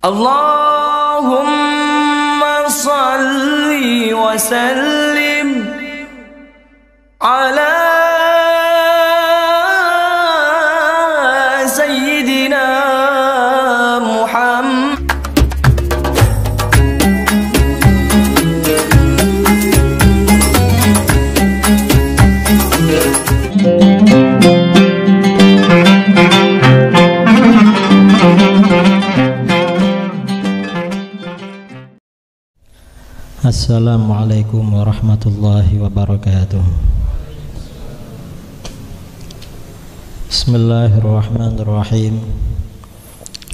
Allahumma salli wa sallim ala sayyidina Muhammad. Assalamualaikum warahmatullahi wabarakatuh. Bismillahirrahmanirrahim.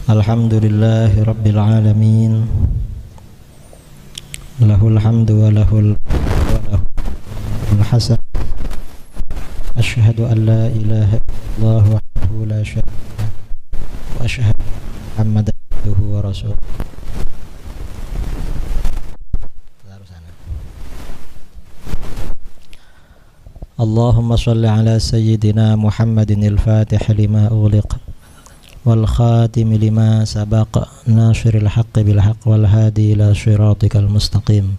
Alhamdulillahi rabbil alamin. Lahul hamdu wa lahul hasan. Asyhadu an la ilaha illallah wahdahu la syarika lahu wa asyhadu Muhammadan abduhu wa rasuluh. Allahumma salli ala sayyidina Muhammadin al-fatih lima ughliq wal khatim lima sabaq nasiril haqqi bil haqq wal hadi ila siratikal mustaqim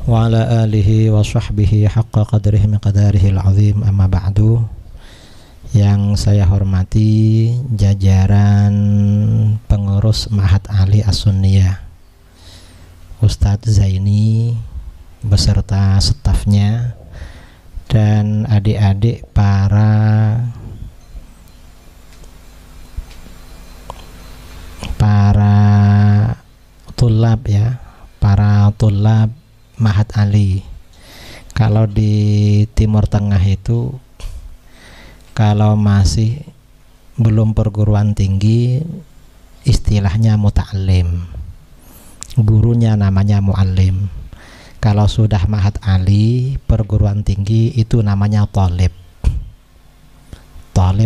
wa ala alihi wa sahbihi haqqa qadrihi miqdarihi al-azim. Amma ba'du. Yang saya hormati jajaran pengurus Ma'had Ali As-Sunniyah, Ustadz Zaini beserta stafnya dan adik-adik para tulab ya, para tulab Ma'had Ali. Kalau di Timur Tengah itu kalau masih belum perguruan tinggi istilahnya muta'allim, gurunya namanya mu'allim. Kalau sudah Ma'had Ali perguruan tinggi itu namanya thalib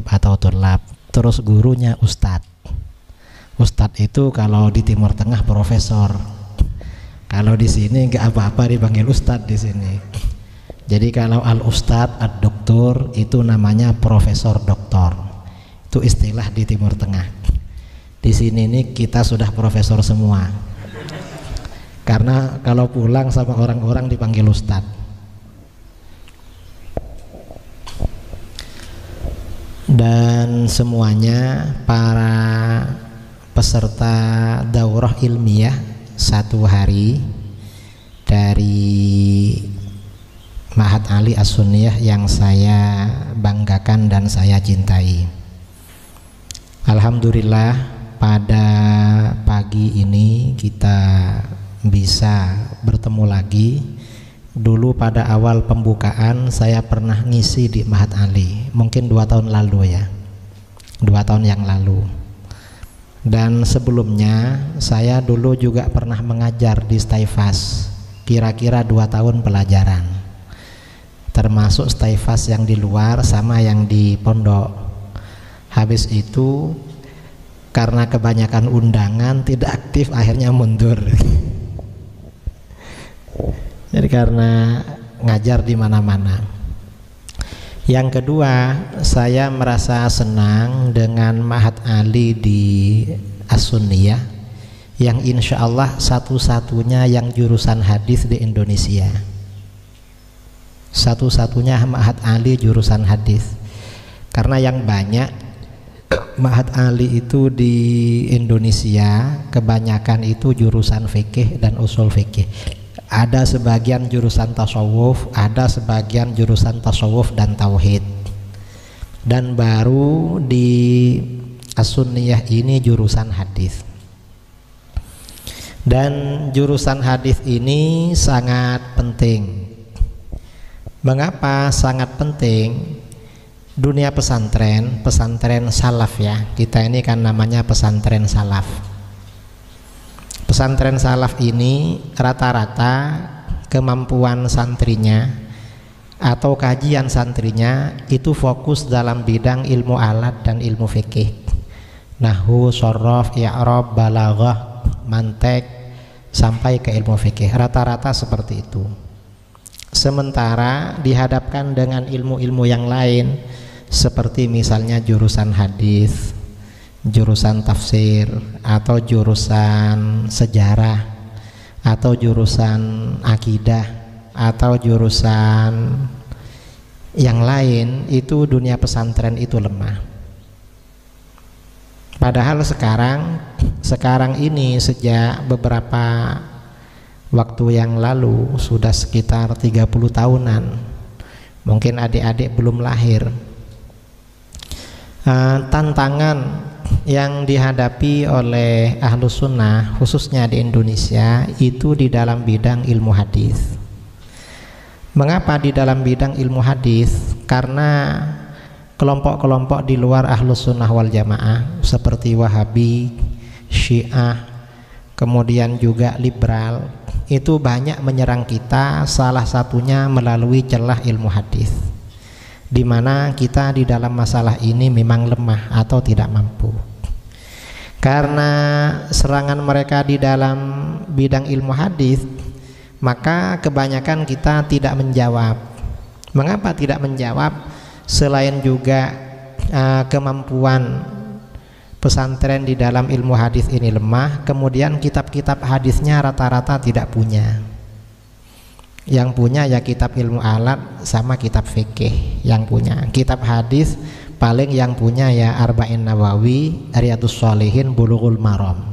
atau tulab. Terus gurunya ustadz. Ustadz itu kalau di Timur Tengah profesor. Kalau di sini nggak apa-apa dipanggil ustadz di sini. Jadi kalau al ustadz, ad doktor itu namanya profesor doktor. Itu istilah di Timur Tengah. Di sini nih kita sudah profesor semua. Karena kalau pulang sama orang-orang dipanggil ustadz. Dan semuanya para peserta daurah ilmiah 1 hari dari Ma'had Ali As-Sunniyah yang saya banggakan dan saya cintai. Alhamdulillah pada pagi ini kita bisa bertemu lagi. Dulu pada awal pembukaan saya pernah ngisi di Ma'had Ali, mungkin 2 tahun lalu ya, 2 tahun yang lalu. Dan sebelumnya saya dulu juga pernah mengajar di Staifas, kira-kira 2 tahun pelajaran, termasuk Staifas yang di luar sama yang di pondok. Habis itu karena kebanyakan undangan tidak aktif, akhirnya mundur. Jadi karena ngajar di mana-mana. Yang kedua, saya merasa senang dengan Ma'had Ali di As-Sunniyah yang insya Allah satu-satunya yang jurusan hadis di Indonesia. Satu-satunya Ma'had Ali jurusan hadis. Karena yang banyak Ma'had Ali itu di Indonesia kebanyakan itu jurusan fikih dan usul fikih. Ada sebagian jurusan tasawuf, ada sebagian jurusan tasawuf dan tauhid. Dan baru di As-Sunniyah ini jurusan hadis. Dan jurusan hadis ini sangat penting. Mengapa sangat penting? Dunia pesantren salaf ya. Kita ini kan namanya pesantren salaf. Pesantren salaf ini rata-rata kemampuan santrinya atau kajian santrinya itu fokus dalam bidang ilmu alat dan ilmu fikih, nahwu, sharaf, i'rab, balaghah, mantek sampai ke ilmu fikih. Rata-rata seperti itu. Sementara dihadapkan dengan ilmu-ilmu yang lain seperti misalnya jurusan hadis, jurusan tafsir atau jurusan sejarah atau jurusan akidah atau jurusan yang lain, itu dunia pesantren itu lemah. Padahal sekarang ini sejak beberapa waktu yang lalu, sudah sekitar 30 tahunan, mungkin adik-adik belum lahir, tantangan yang dihadapi oleh Ahlus Sunnah khususnya di Indonesia itu di dalam bidang ilmu hadis. Mengapa di dalam bidang ilmu hadis? Karena kelompok-kelompok di luar Ahlus Sunnah wal Jamaah seperti Wahabi, Syiah, kemudian juga liberal, itu banyak menyerang kita, salah satunya melalui celah ilmu hadis, di mana kita di dalam masalah ini memang lemah atau tidak mampu. Karena serangan mereka di dalam bidang ilmu hadis, maka kebanyakan kita tidak menjawab. Mengapa tidak menjawab? Selain juga kemampuan pesantren di dalam ilmu hadis ini lemah, kemudian kitab-kitab hadisnya rata-rata tidak punya. Yang punya ya kitab ilmu alat sama kitab fikih yang punya. Kitab hadis paling yang punya ya Arba'in Nawawi, Riyadhus Shalihin, Bulughul Maram.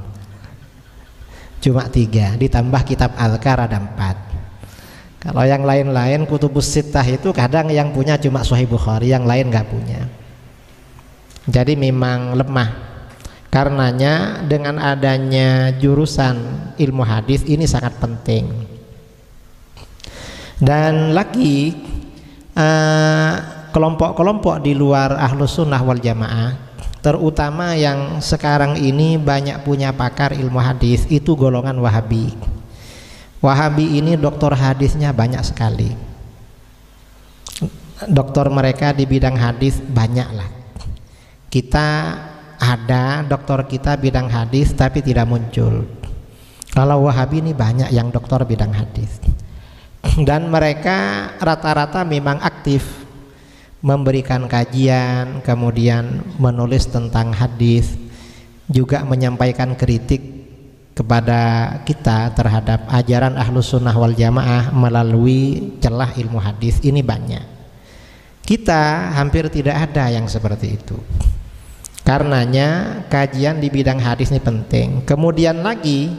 Cuma 3, ditambah kitab Azkar ada 4. Kalau yang lain-lain Kutubus Sittah itu kadang yang punya cuma Sahih Bukhari, yang lain nggak punya. Jadi memang lemah. Karenanya dengan adanya jurusan ilmu hadis ini sangat penting. Dan lagi kelompok-kelompok di luar Ahlus Sunnah wal Jamaah, terutama yang sekarang ini banyak punya pakar ilmu hadis, itu golongan Wahabi. Wahabi ini doktor hadisnya banyak sekali. Doktor mereka di bidang hadis banyak lah. Kita ada doktor kita bidang hadis tapi tidak muncul. Kalau Wahabi ini banyak yang doktor bidang hadis. Dan mereka rata-rata memang aktif memberikan kajian, kemudian menulis tentang hadis, juga menyampaikan kritik kepada kita terhadap ajaran Ahlus Sunnah wal Jamaah melalui celah ilmu hadis. Ini banyak. Kita hampir tidak ada yang seperti itu. Karenanya kajian di bidang hadis ini penting. Kemudian lagi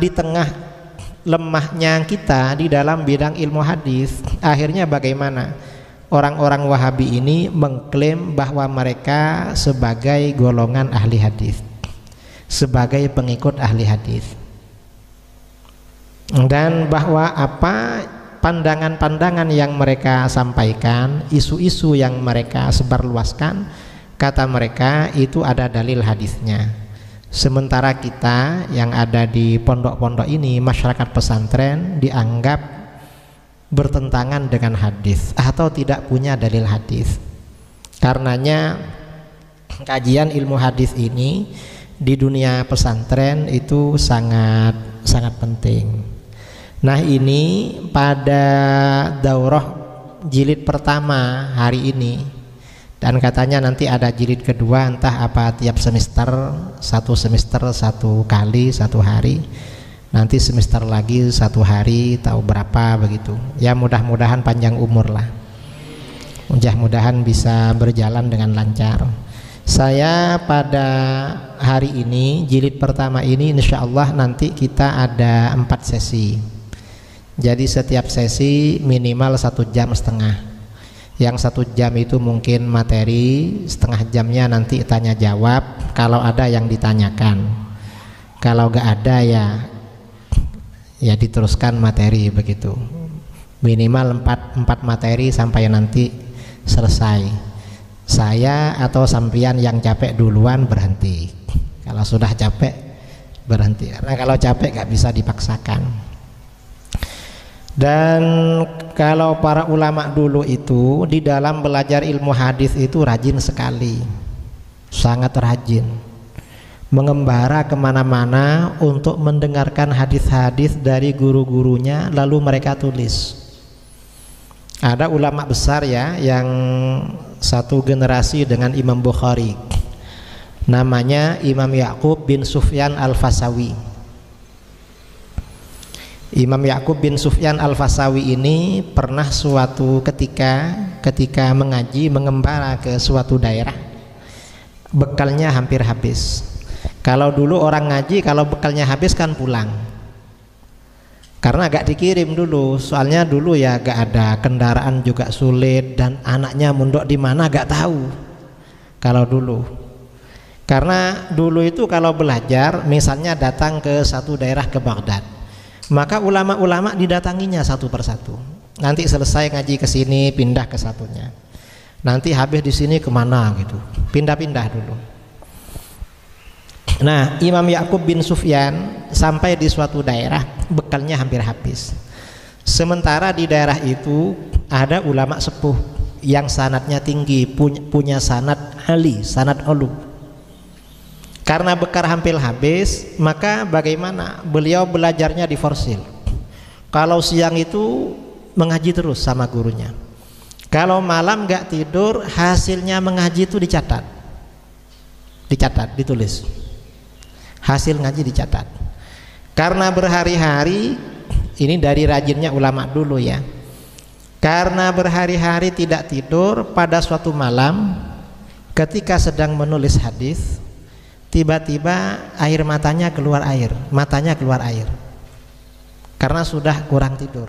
di tengah lemahnya kita di dalam bidang ilmu hadis, akhirnya bagaimana? Orang-orang Wahabi ini mengklaim bahwa mereka sebagai golongan ahli hadis, sebagai pengikut ahli hadis, dan bahwa apa pandangan-pandangan yang mereka sampaikan, isu-isu yang mereka sebarluaskan, kata mereka itu ada dalil hadisnya. Sementara kita yang ada di pondok-pondok ini, masyarakat pesantren, dianggap bertentangan dengan hadis atau tidak punya dalil hadis. Karenanya kajian ilmu hadis ini di dunia pesantren itu sangat penting. Nah, ini pada daurah jilid pertama hari ini, dan katanya nanti ada jilid kedua, entah apa tiap semester, satu semester 1 kali 1 hari, nanti semester lagi 1 hari, tahu berapa begitu. Ya mudah-mudahan panjang umur lah, mudah-mudahan bisa berjalan dengan lancar. Saya pada hari ini jilid pertama ini insya Allah nanti kita ada 4 sesi. Jadi setiap sesi minimal 1,5 jam. Yang 1 jam itu mungkin materi, setengah jamnya nanti tanya jawab kalau ada yang ditanyakan. Kalau gak ada ya diteruskan materi begitu. Minimal 4 materi sampai nanti selesai. Saya atau sampian yang capek duluan berhenti. Kalau sudah capek berhenti. Karena kalau capek gak bisa dipaksakan. Dan kalau para ulama dulu itu di dalam belajar ilmu hadis itu rajin sekali, sangat rajin, mengembara kemana-mana untuk mendengarkan hadis-hadis dari guru-gurunya, lalu mereka tulis. Ada ulama besar ya yang satu generasi dengan Imam Bukhari, namanya Imam Ya'qub bin Sufyan Al-Fasawi. Imam Ya'qub bin Sufyan Al-Fasawi ini pernah suatu ketika mengaji mengembara ke suatu daerah, bekalnya hampir habis. Kalau dulu orang ngaji kalau bekalnya habis kan pulang, karena gak dikirim dulu, soalnya dulu ya gak ada kendaraan juga sulit, dan anaknya mondok di mana gak tahu kalau dulu. Karena dulu itu kalau belajar misalnya datang ke satu daerah ke Baghdad, maka ulama-ulama didatanginya satu persatu. Nanti selesai ngaji ke sini pindah ke satunya, nanti habis di sini kemana gitu, pindah-pindah dulu. Nah, Imam Ya'qub bin Sufyan sampai di suatu daerah, bekalnya hampir habis. Sementara di daerah itu ada ulama sepuh yang sanadnya tinggi, punya sanad ali, sanad ulu. Karena bekal hampir habis, maka bagaimana? Beliau belajarnya diforsil. Kalau siang itu mengaji terus sama gurunya. Kalau malam gak tidur, hasilnya mengaji itu dicatat, ditulis. Hasil ngaji dicatat. Karena berhari-hari, ini dari rajinnya ulama dulu ya. Karena berhari-hari tidak tidur, pada suatu malam ketika sedang menulis hadis, tiba-tiba matanya keluar air. Karena sudah kurang tidur.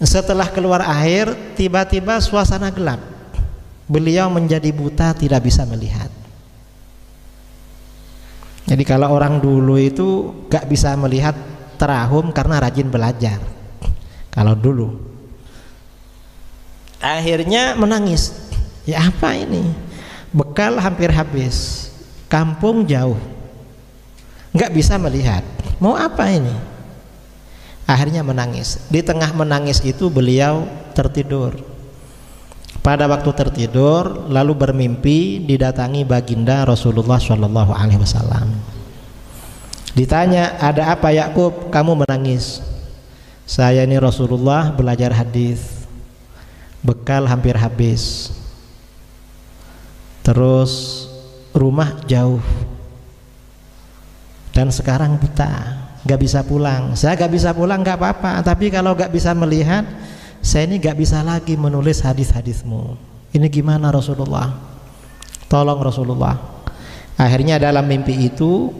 Setelah keluar air, tiba-tiba suasana gelap. Beliau menjadi buta, tidak bisa melihat. Jadi kalau orang dulu itu gak bisa melihat terahum karena rajin belajar. Kalau dulu, akhirnya menangis. Ya apa ini? Bekal hampir habis, kampung jauh, gak bisa melihat. Mau apa ini? Akhirnya menangis. Di tengah menangis itu beliau tertidur. Pada waktu tertidur, lalu bermimpi didatangi baginda Rasulullah Shallallahu Alaihi Wasallam. Ditanya, ada apa Ya'qub? Kamu menangis? Saya ini Rasulullah belajar hadis, bekal hampir habis, terus rumah jauh, dan sekarang buta, gak bisa pulang. Saya gak bisa pulang gak apa-apa, tapi kalau gak bisa melihat, saya ini gak bisa lagi menulis hadis-hadismu. Ini gimana Rasulullah? Tolong Rasulullah. Akhirnya dalam mimpi itu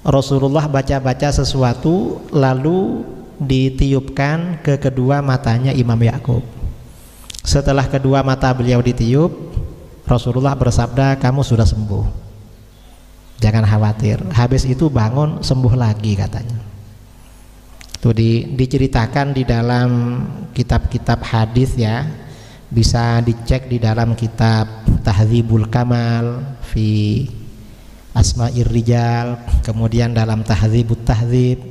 Rasulullah baca-baca sesuatu, lalu ditiupkan ke kedua matanya Imam Ya'qub. Setelah kedua mata beliau ditiup, Rasulullah bersabda, kamu sudah sembuh, jangan khawatir. Habis itu bangun sembuh lagi katanya. Itu diceritakan di dalam kitab-kitab hadis ya, bisa dicek di dalam kitab Tahdzibul Kamal fi Asma'ir Rijal, kemudian dalam Tahdzibut Tahdzib,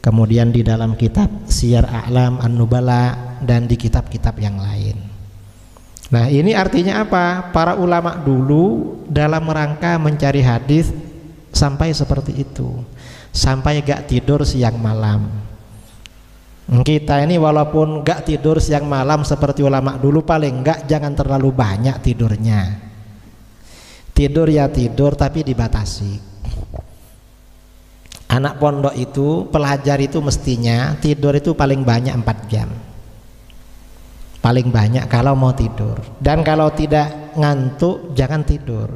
kemudian di dalam kitab Siyar A'lam An-Nubala, dan di kitab-kitab yang lain. Nah, ini artinya apa? Para ulama dulu dalam rangka mencari hadis sampai seperti itu, sampai gak tidur siang malam. Kita ini walaupun gak tidur siang malam seperti ulama dulu, paling gak jangan terlalu banyak tidurnya. Tidur ya tidur, tapi dibatasi. Anak pondok itu, pelajar itu mestinya tidur itu paling banyak 4 jam, paling banyak kalau mau tidur. Dan kalau tidak ngantuk jangan tidur.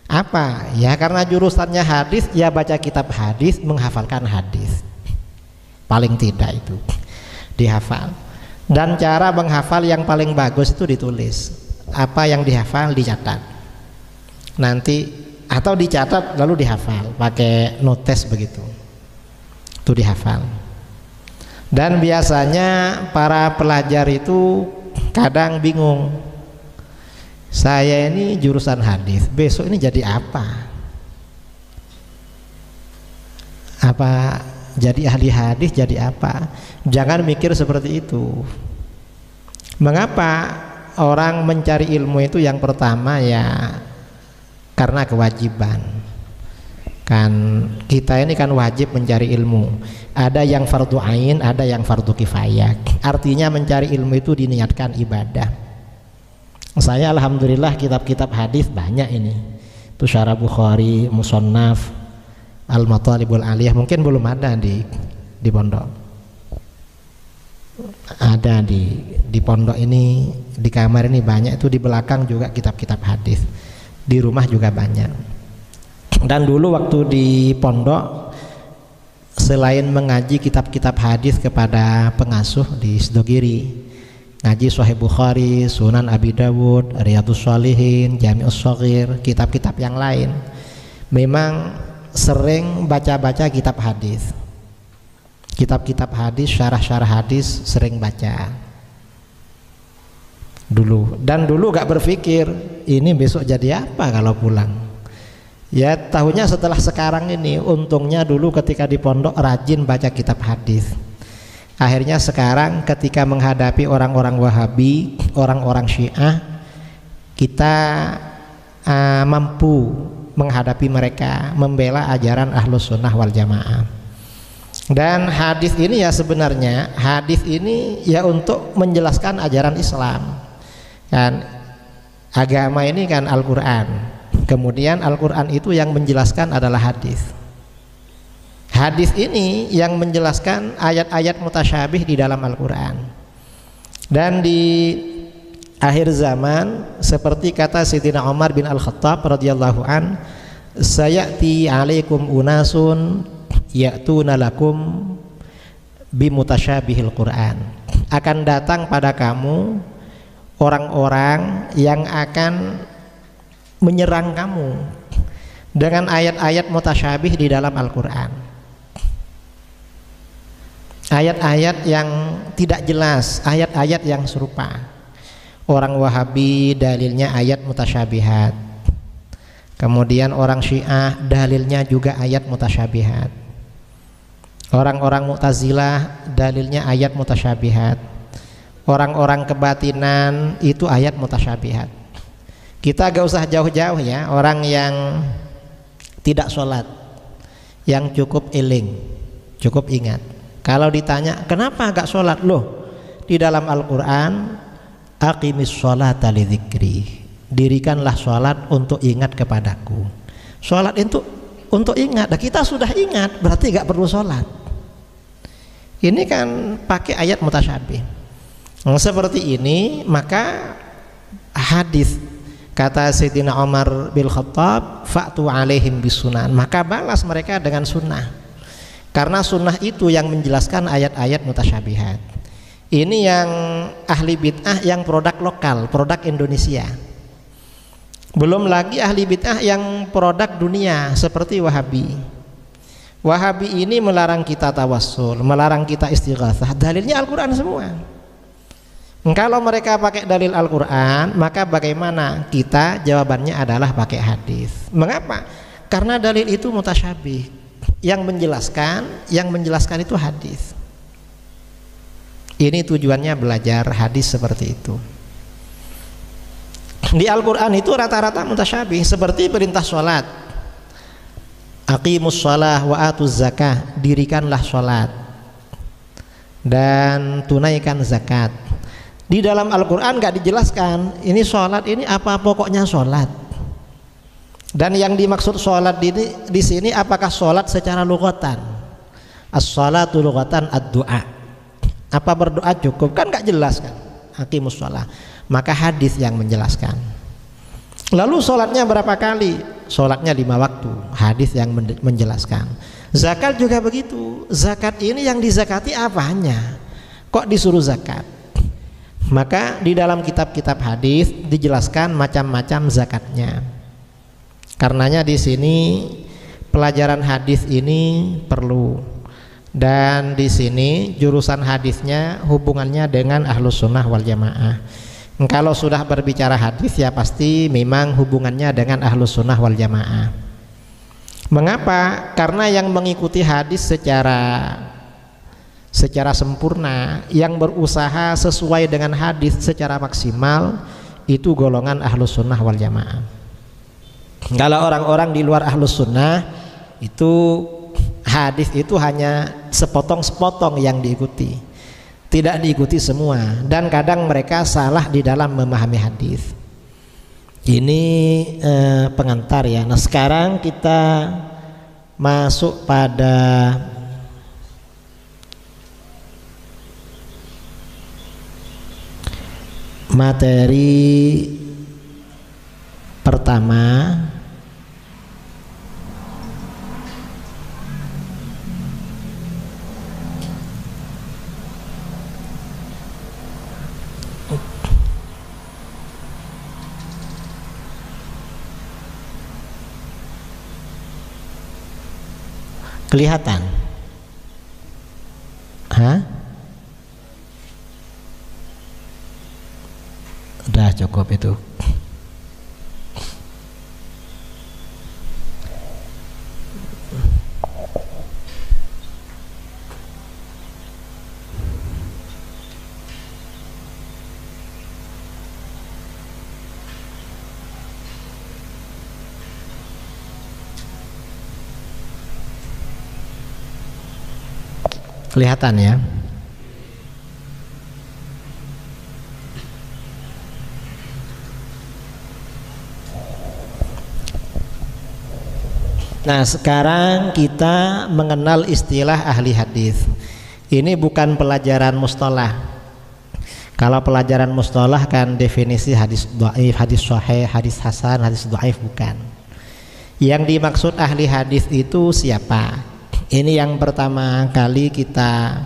Apa? Ya karena jurusannya hadis, ya baca kitab hadis, menghafalkan hadis. Paling tidak itu dihafal. Dan cara menghafal yang paling bagus itu ditulis. Apa yang dihafal dicatat. Nanti atau dicatat lalu dihafal pakai notes begitu. Itu dihafal. Dan biasanya para pelajar itu kadang bingung. Saya ini jurusan hadis, besok ini jadi apa? Apa jadi ahli hadis, jadi apa? Jangan mikir seperti itu. Mengapa orang mencari ilmu itu yang pertama ya karena kewajiban. Kan kita ini kan wajib mencari ilmu. Ada yang fardu ain, ada yang fardu kifayah. Artinya mencari ilmu itu diniatkan ibadah. Saya alhamdulillah kitab-kitab hadis banyak ini. Itu Syarah Bukhari, Musannaf, Al-Matalibul Aliyah, mungkin belum ada di pondok. Ada di pondok ini, di kamar ini banyak, itu di belakang juga kitab-kitab hadis. Di rumah juga banyak. Dan dulu waktu di pondok, selain mengaji kitab-kitab hadis kepada pengasuh di Sidogiri, ngaji Sahih Bukhari, Sunan Abi Dawud, Riyadhus Shalihin, Jami'us Shaghir, kitab-kitab yang lain, memang sering baca-baca kitab hadis. Kitab-kitab hadis, syarah-syarah hadis sering baca dulu. Dan dulu gak berpikir ini besok jadi apa kalau pulang. Ya tahunya setelah sekarang ini. Untungnya dulu ketika di pondok rajin baca kitab hadis. Akhirnya sekarang ketika menghadapi orang-orang Wahabi, orang-orang Syiah, kita mampu menghadapi mereka, membela ajaran Ahlus Sunnah wal Jamaah. Dan hadis ini ya sebenarnya hadis ini ya untuk menjelaskan ajaran Islam. Kan agama ini kan Al-Qur'an. Kemudian Al-Qur'an itu yang menjelaskan adalah hadis. Hadis ini yang menjelaskan ayat-ayat mutasyabih di dalam Al-Qur'an. Dan di akhir zaman seperti kata Sayyidina Umar bin Al-Khattab radhiyallahu an, sayati alaikum unasun ya'tuna lakum bimutasyabihil Qur'an. Akan datang pada kamu orang-orang yang akan menyerang kamu dengan ayat-ayat mutasyabih di dalam Al-Qur'an. Ayat-ayat yang tidak jelas, ayat-ayat yang serupa. Orang Wahabi dalilnya ayat mutasyabihat. Kemudian orang Syiah dalilnya juga ayat mutasyabihat. Orang-orang Mu'tazilah dalilnya ayat mutasyabihat. Orang-orang kebatinan itu ayat mutasyabihat. Kita gak usah jauh-jauh ya, orang yang tidak sholat, yang cukup iling, cukup ingat. Kalau ditanya kenapa gak sholat, loh di dalam Al-Quran aqimis sholata lidzikri, dirikanlah sholat untuk ingat kepadaku. Sholat itu untuk ingat. Nah, kita sudah ingat berarti gak perlu sholat. Ini kan pakai ayat mutasyabih. Seperti ini maka hadis kata Sayyidina Umar bin Khattab, fa'tu alaihim bisunan, maka balas mereka dengan sunnah. Karena sunnah itu yang menjelaskan ayat-ayat mutasyabihat. Ini yang ahli bid'ah yang produk lokal, produk Indonesia. Belum lagi ahli bid'ah yang produk dunia seperti Wahabi. Wahabi ini melarang kita tawassul, melarang kita istighatsah. Dalilnya Al-Quran semua. Kalau mereka pakai dalil Al-Quran, maka bagaimana? Kita jawabannya adalah pakai hadis. Mengapa? Karena dalil itu mutasyabih. Yang menjelaskan itu hadis. Ini tujuannya belajar hadis seperti itu. Di Al-Quran itu rata-rata mutasyabih, seperti perintah sholat, aqimus sholah wa atuz zakah, dirikanlah sholat dan tunaikan zakat. Di dalam Al-Quran gak dijelaskan ini sholat ini apa pokoknya sholat, dan yang dimaksud sholat di sini apakah sholat secara lughatan, as-sholatu lughatan ad-du'a, apa berdoa cukup, kan gak jelas kan. Aqimus sholah, maka hadis yang menjelaskan. Lalu sholatnya berapa kali? Sholatnya 5 waktu, hadis yang menjelaskan. Zakat juga begitu. Zakat ini yang dizakati apanya? Kok disuruh zakat? Maka di dalam kitab-kitab hadis dijelaskan macam-macam zakatnya. Karenanya di sini pelajaran hadis ini perlu. Dan di sini jurusan hadisnya hubungannya dengan Ahlus Sunnah wal Jamaah. Kalau sudah berbicara hadis ya pasti memang hubungannya dengan Ahlus Sunnah wal Jamaah. Mengapa? Karena yang mengikuti hadis secara sempurna, yang berusaha sesuai dengan hadis secara maksimal, itu golongan Ahlus Sunnah wal Jamaah. Kalau orang-orang di luar Ahlus Sunnah itu hadis itu hanya sepotong-sepotong yang diikuti, tidak diikuti semua, dan kadang mereka salah di dalam memahami hadis. Ini pengantar ya. Nah sekarang kita masuk pada materi pertama, kelihatan? Hah? Udah cukup itu. Kelihatan ya. Nah sekarang kita mengenal istilah ahli hadis. Ini bukan pelajaran mustalah. Kalau pelajaran mustalah kan definisi hadis dhaif, hadis sahih, hadis hasan, hadis dhaif, bukan. Yang dimaksud ahli hadis itu siapa? Ini yang pertama kali kita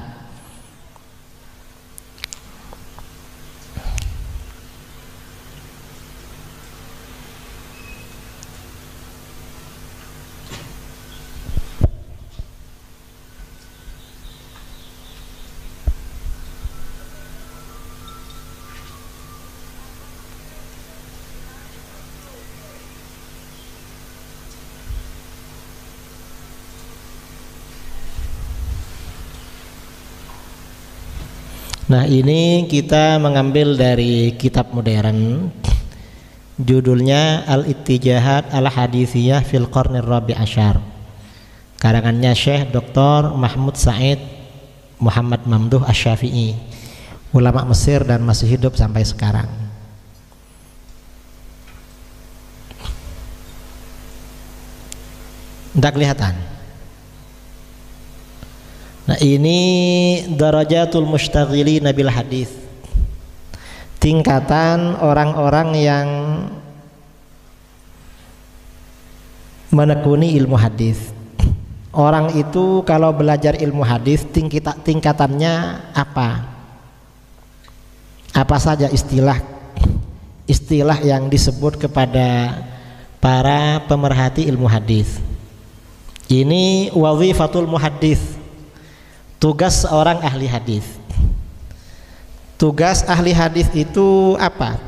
Nah ini kita mengambil dari kitab modern, judulnya Al-Ittijahat Al-Hadithiyah fil Qarnir Rabi' Asyar, karangannya Syekh Dr. Mahmud Said Muhammad Mamduh Asy-Syafi'i, ulama Mesir dan masih hidup sampai sekarang. Tidak kelihatan. Nah ini darajatul mushtaghilina bil hadis, tingkatan orang-orang yang menekuni ilmu hadis. Orang itu kalau belajar ilmu hadis tingkatannya apa? Apa saja istilah yang disebut kepada para pemerhati ilmu hadis. Ini wazifatul muhaddits, tugas seorang ahli hadis. Tugas ahli hadis itu apa?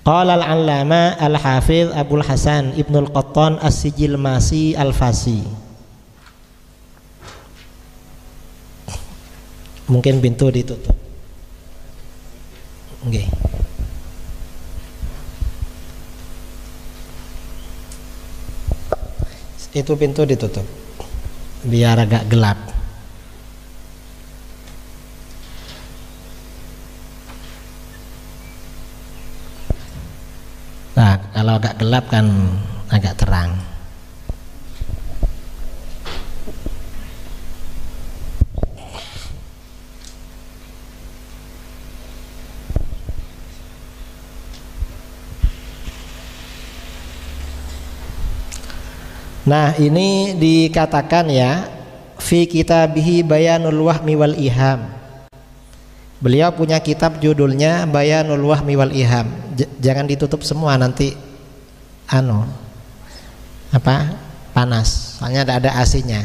Qala al-allama al-hafiz Abul Hasan Ibnul Qattan As-Sijilmasi Al-Fasi. Mungkin pintu ditutup. Oke. Itu pintu ditutup biar agak gelap. Nah, kalau agak gelap kan agak terang. Nah, ini dikatakan ya, fi kitabihi Bayanul Wahmi wal Iham. Beliau punya kitab judulnya Bayanul Wahmi wal Iham. Jangan ditutup semua, nanti panas, soalnya ada AC-nya.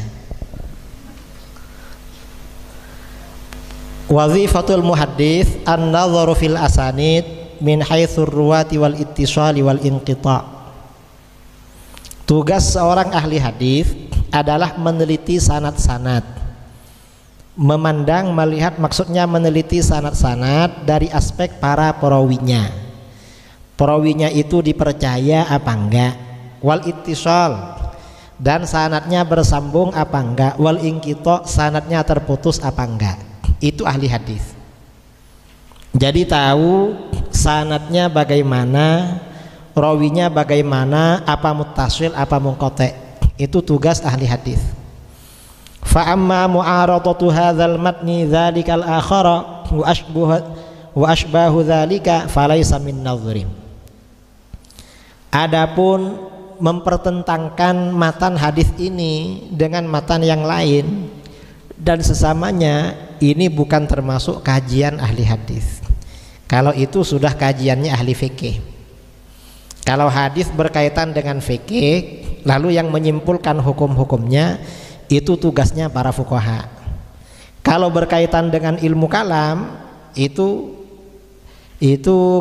Wazifatul muhaddits an-nadharu fil asanid min haitsur ruwati wal ittisali wal inqita'. Tugas seorang ahli hadis adalah meneliti sanad-sanad, memandang, melihat, maksudnya meneliti sanad-sanad dari aspek para perawinya. Perawinya itu dipercaya apa enggak, wal ittisal, dan sanadnya bersambung apa enggak, wal inqita, sanadnya terputus apa enggak. Itu ahli hadis. Jadi tahu sanadnya bagaimana, rawinya bagaimana, apa muttasil, apa munqati'. Itu tugas ahli hadis. Fa amma mu'aradatu hadzal matni dzalikal akhara wa ashbahu dzalika falaysa min nadhrim. Adapun mempertentangkan matan hadis ini dengan matan yang lain dan sesamanya, ini bukan termasuk kajian ahli hadis. Kalau itu sudah kajiannya ahli fikih. Kalau hadis berkaitan dengan fikih, lalu yang menyimpulkan hukum-hukumnya, itu tugasnya para fuqaha. Kalau berkaitan dengan ilmu kalam, itu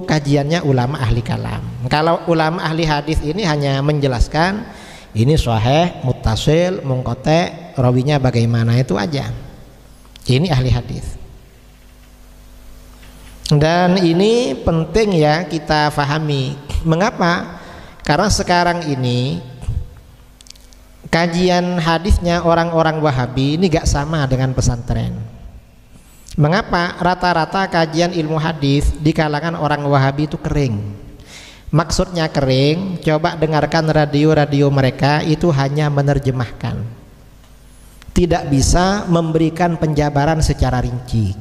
kajiannya ulama ahli kalam. Kalau ulama ahli hadis ini hanya menjelaskan ini sahih, muttasil, munqati', rawinya bagaimana, itu aja. Ini ahli hadis. Dan ini penting ya kita fahami. Mengapa? Karena sekarang ini kajian hadisnya orang-orang Wahabi ini gak sama dengan pesantren. Mengapa? Rata-rata kajian ilmu hadis di kalangan orang Wahabi itu kering. Maksudnya kering, coba dengarkan radio-radio mereka, itu hanya menerjemahkan, tidak bisa memberikan penjabaran secara rinci.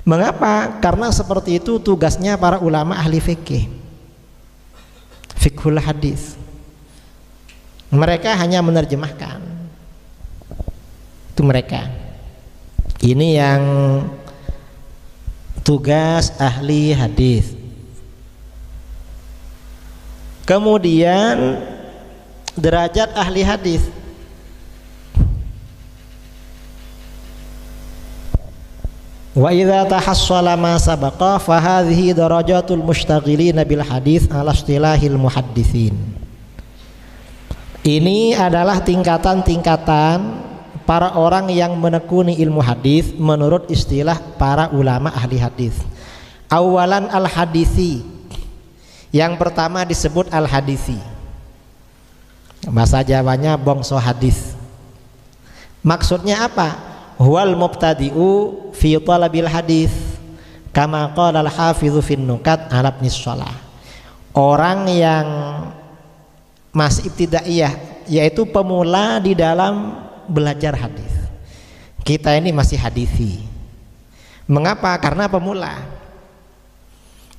Mengapa? Karena seperti itu tugasnya para ulama ahli fikih, fiqhul hadis. Mereka hanya menerjemahkan. Itu mereka. Ini yang tugas ahli hadis. Kemudian derajat ahli hadis. Wa idza tahassala ma sabaqa fa hadhihi darajatul mushtaghilin bil hadis ala istilahil muhadditsin. Ini adalah tingkatan-tingkatan para orang yang menekuni ilmu hadis menurut istilah para ulama ahli hadis. Awalan al-hadisi. Yang pertama disebut al-hadisi. Bahasa Jawanya bongso hadis. Maksudnya apa? Huwal mubtadi'u fi talabil hadis kama qala al-hafidzu fin nukat ala ibnis shalah. Orang yang masih ibtidaiyah, yaitu pemula di dalam belajar hadis. Kita ini masih hadisi. Mengapa? Karena pemula.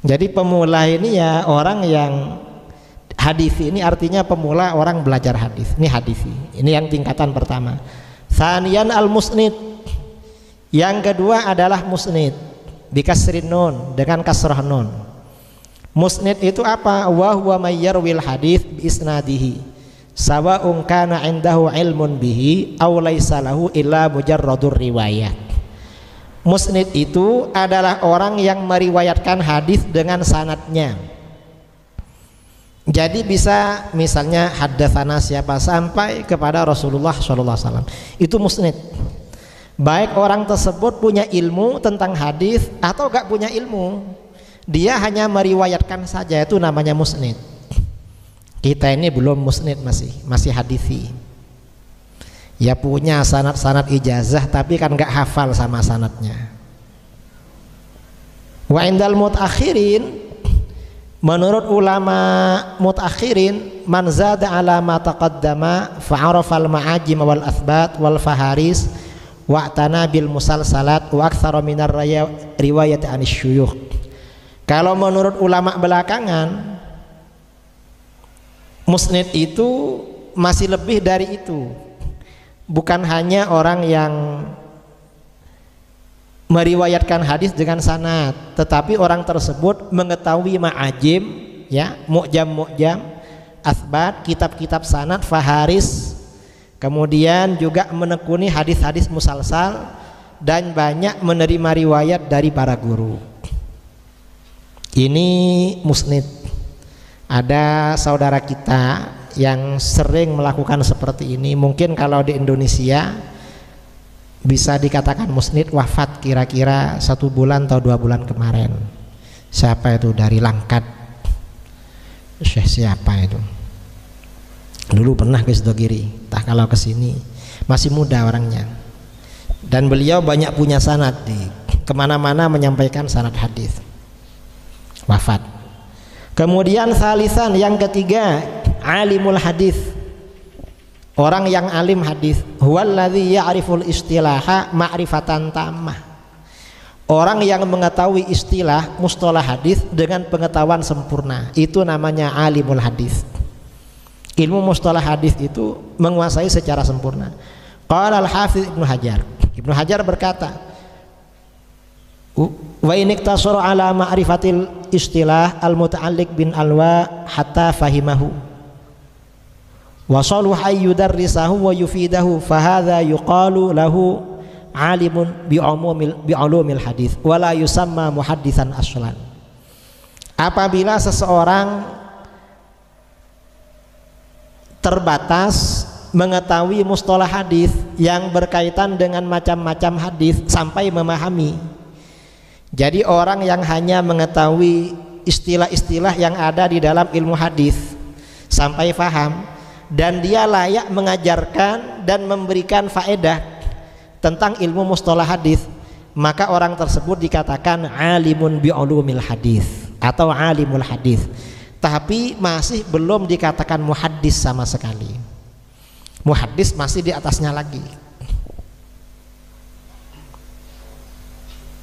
Jadi pemula ini ya orang yang hadisi, ini artinya pemula orang belajar hadis. Ini hadisi. Ini yang tingkatan pertama. Tsaniyan al-musnid. Yang kedua adalah musnid bikasrin nun, dengan kasrah nun. Musnid itu apa? Wa huwa may yarwil hadis bi isnadihi sawa'un kana 'indahu ilmun bihi aw laisa lahu illa mujarradur riwayat. Musnid itu adalah orang yang meriwayatkan hadis dengan sanadnya. Jadi bisa misalnya haddatsana siapa sampai kepada Rasulullah SAW. Itu musnid. Baik orang tersebut punya ilmu tentang hadis atau gak punya ilmu, dia hanya meriwayatkan saja, itu namanya musnid. Kita ini belum musnid, masih hadisi. Ya punya sanad-sanad ijazah tapi kan gak hafal sama sanadnya. Wa indal mutakhirin, menurut ulama mutakhirin, man zada ala ma taqaddama fa'arafa al-ma'ajim wal athbat wal faharis wa'tana bil musalsalat wa aktsara minar riwayat anis syuyukh. Kalau menurut ulama belakangan, musnid itu masih lebih dari itu. Bukan hanya orang yang meriwayatkan hadis dengan sanad, tetapi orang tersebut mengetahui ma'ajim, ya, mu'jam, athbat, kitab-kitab sanad, faharis, kemudian juga menekuni hadis-hadis musalsal dan banyak menerima riwayat dari para guru. Ini musnid. Ada saudara kita yang sering melakukan seperti ini. Mungkin kalau di Indonesia bisa dikatakan musnid, wafat kira-kira 1 bulan atau 2 bulan kemarin. Siapa itu? Dari Langkat. Syekh siapa itu? Dulu pernah ke Sidogiri, tak kalau ke sini. Masih muda orangnya. Dan beliau banyak punya sanad, di kemana-mana menyampaikan sanad hadis. Wafat. Kemudian salisan, yang ketiga, alimul hadis. Orang yang alim hadis. Huwallazi ya'riful istilaha ma'rifatan tammah. Orang yang mengetahui istilah mustalah hadis dengan pengetahuan sempurna, itu namanya alimul hadis. Ilmu mustalah hadis itu menguasai secara sempurna. Qala al-Hafiz Ibnu Hajar. Ibnu Hajar berkata, wa in iktasara ala ma'rifatil istilah al-muta'alliq bin alwa hatta fahimahu wa saluha yudarrisahu wa yufidahu fa hadza yuqalu lahu alimun bi ulumil hadis wa la yusamma muhaddisan aslan. Apabila seseorang terbatas mengetahui mustalah hadis yang berkaitan dengan macam-macam hadis sampai memahami. Jadi orang yang hanya mengetahui istilah-istilah yang ada di dalam ilmu hadis sampai faham, dan dia layak mengajarkan dan memberikan faedah tentang ilmu mustalah hadis, maka orang tersebut dikatakan alimun bi ulumil hadis atau alimul hadis. Tapi masih belum dikatakan muhaddis sama sekali. Muhaddis masih di atasnya lagi.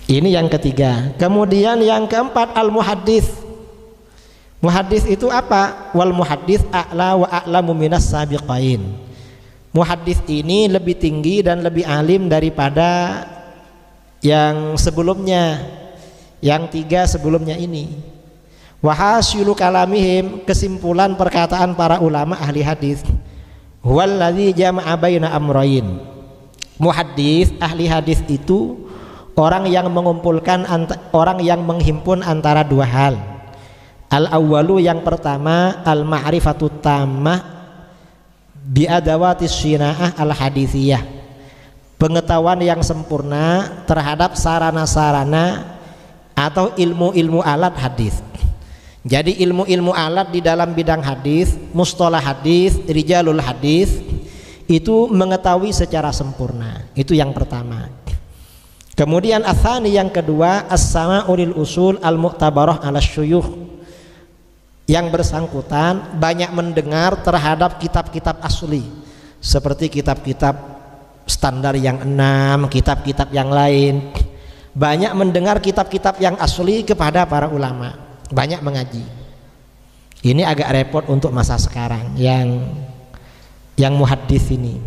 Ini yang ketiga. Kemudian yang keempat, al-muhaddis. Muhaddis itu apa? Wal muhaddis a'la wa a'lamu minas sabiqain. Muhaddis ini lebih tinggi dan lebih alim daripada yang sebelumnya, yang tiga sebelumnya ini. Wa hasilu kalamihim, kesimpulan perkataan para ulama ahli hadis, huwallazi jama'a baina amrayn. Muhaddis, ahli hadis itu orang yang mengumpulkan, orang yang menghimpun antara dua hal. Al-awwalu, yang pertama, al-ma'rifatut tammah bi adawatis syina'ah al-hadithiyah. Pengetahuan yang sempurna terhadap sarana-sarana atau ilmu-ilmu alat hadis. Jadi ilmu-ilmu alat di dalam bidang hadis, mustalah hadis, rijalul hadis, itu mengetahui secara sempurna. Itu yang pertama. Kemudian atsani, yang kedua, as-sama'u lil usul al-mu'tabarah 'ala syuyukh. Yang bersangkutan banyak mendengar terhadap kitab-kitab asli, seperti kitab-kitab standar yang 6, kitab-kitab yang lain. Banyak mendengar kitab-kitab yang asli kepada para ulama, banyak mengaji. Ini agak repot untuk masa sekarang yang muhaddis ini.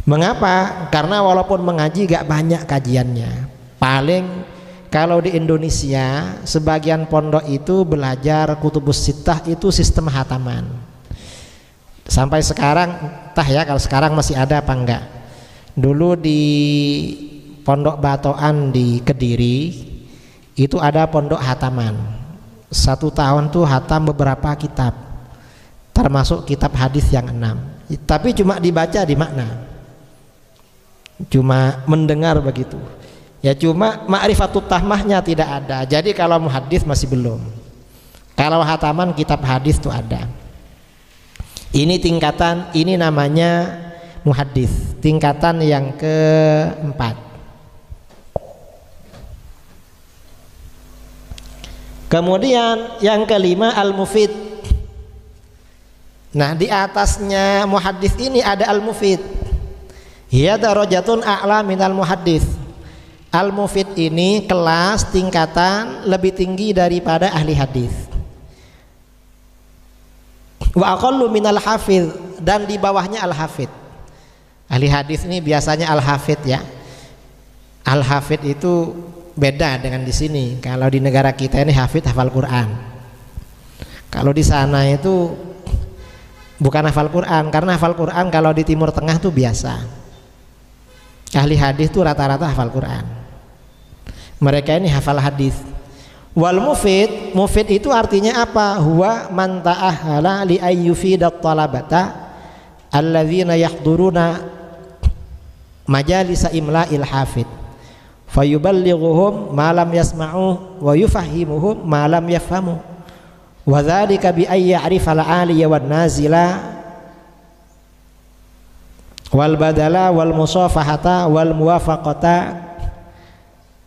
Mengapa? Karena walaupun mengaji gak banyak kajiannya. Paling kalau di Indonesia sebagian pondok itu belajar kutubus sittah itu sistem hataman. Sampai sekarang entah ya kalau sekarang masih ada apa enggak. Dulu di Pondok Batoan di Kediri itu ada pondok hataman. 1 tahun tuh hatam beberapa kitab, termasuk kitab hadis yang 6. Tapi cuma dibaca di makna, cuma mendengar begitu ya, cuma ma'rifatut tahmahnya tidak ada. Jadi kalau muhaddis masih belum. Kalau hataman kitab hadis itu ada. Ini tingkatan, ini namanya muhaddis, tingkatan yang keempat. Kemudian yang kelima, al-mufid. Nah, di atasnya muhaddis ini ada al-mufid. Hiya darajatun a'la minal muhaddis. Al-mufid ini kelas tingkatan lebih tinggi daripada ahli hadis. Wa aqallu minal hafidh, dan di bawahnya al-hafidh. Ahli hadis ini biasanya al-hafidh ya. Al-hafidh itu beda dengan di sini. Kalau di negara kita ini hafidh hafal Quran. Kalau di sana itu bukan hafal Quran, karena hafal Quran kalau di Timur Tengah tuh biasa. Ahli hadis tuh rata-rata hafal Quran. Mereka ini hafal hadis. Wal mufid, mufid itu artinya apa? Huwa man ta'ahala li ayyufidat talabata alladzina yahduruna majalisa imla'il hafid fayuballighuhum ma lam yasma'u wa yufahimuhum ma lam yafhamu wa dzalika bi ay ya'rifal 'aliyya wan nazila wal badala wal musafahata wal muwafaqata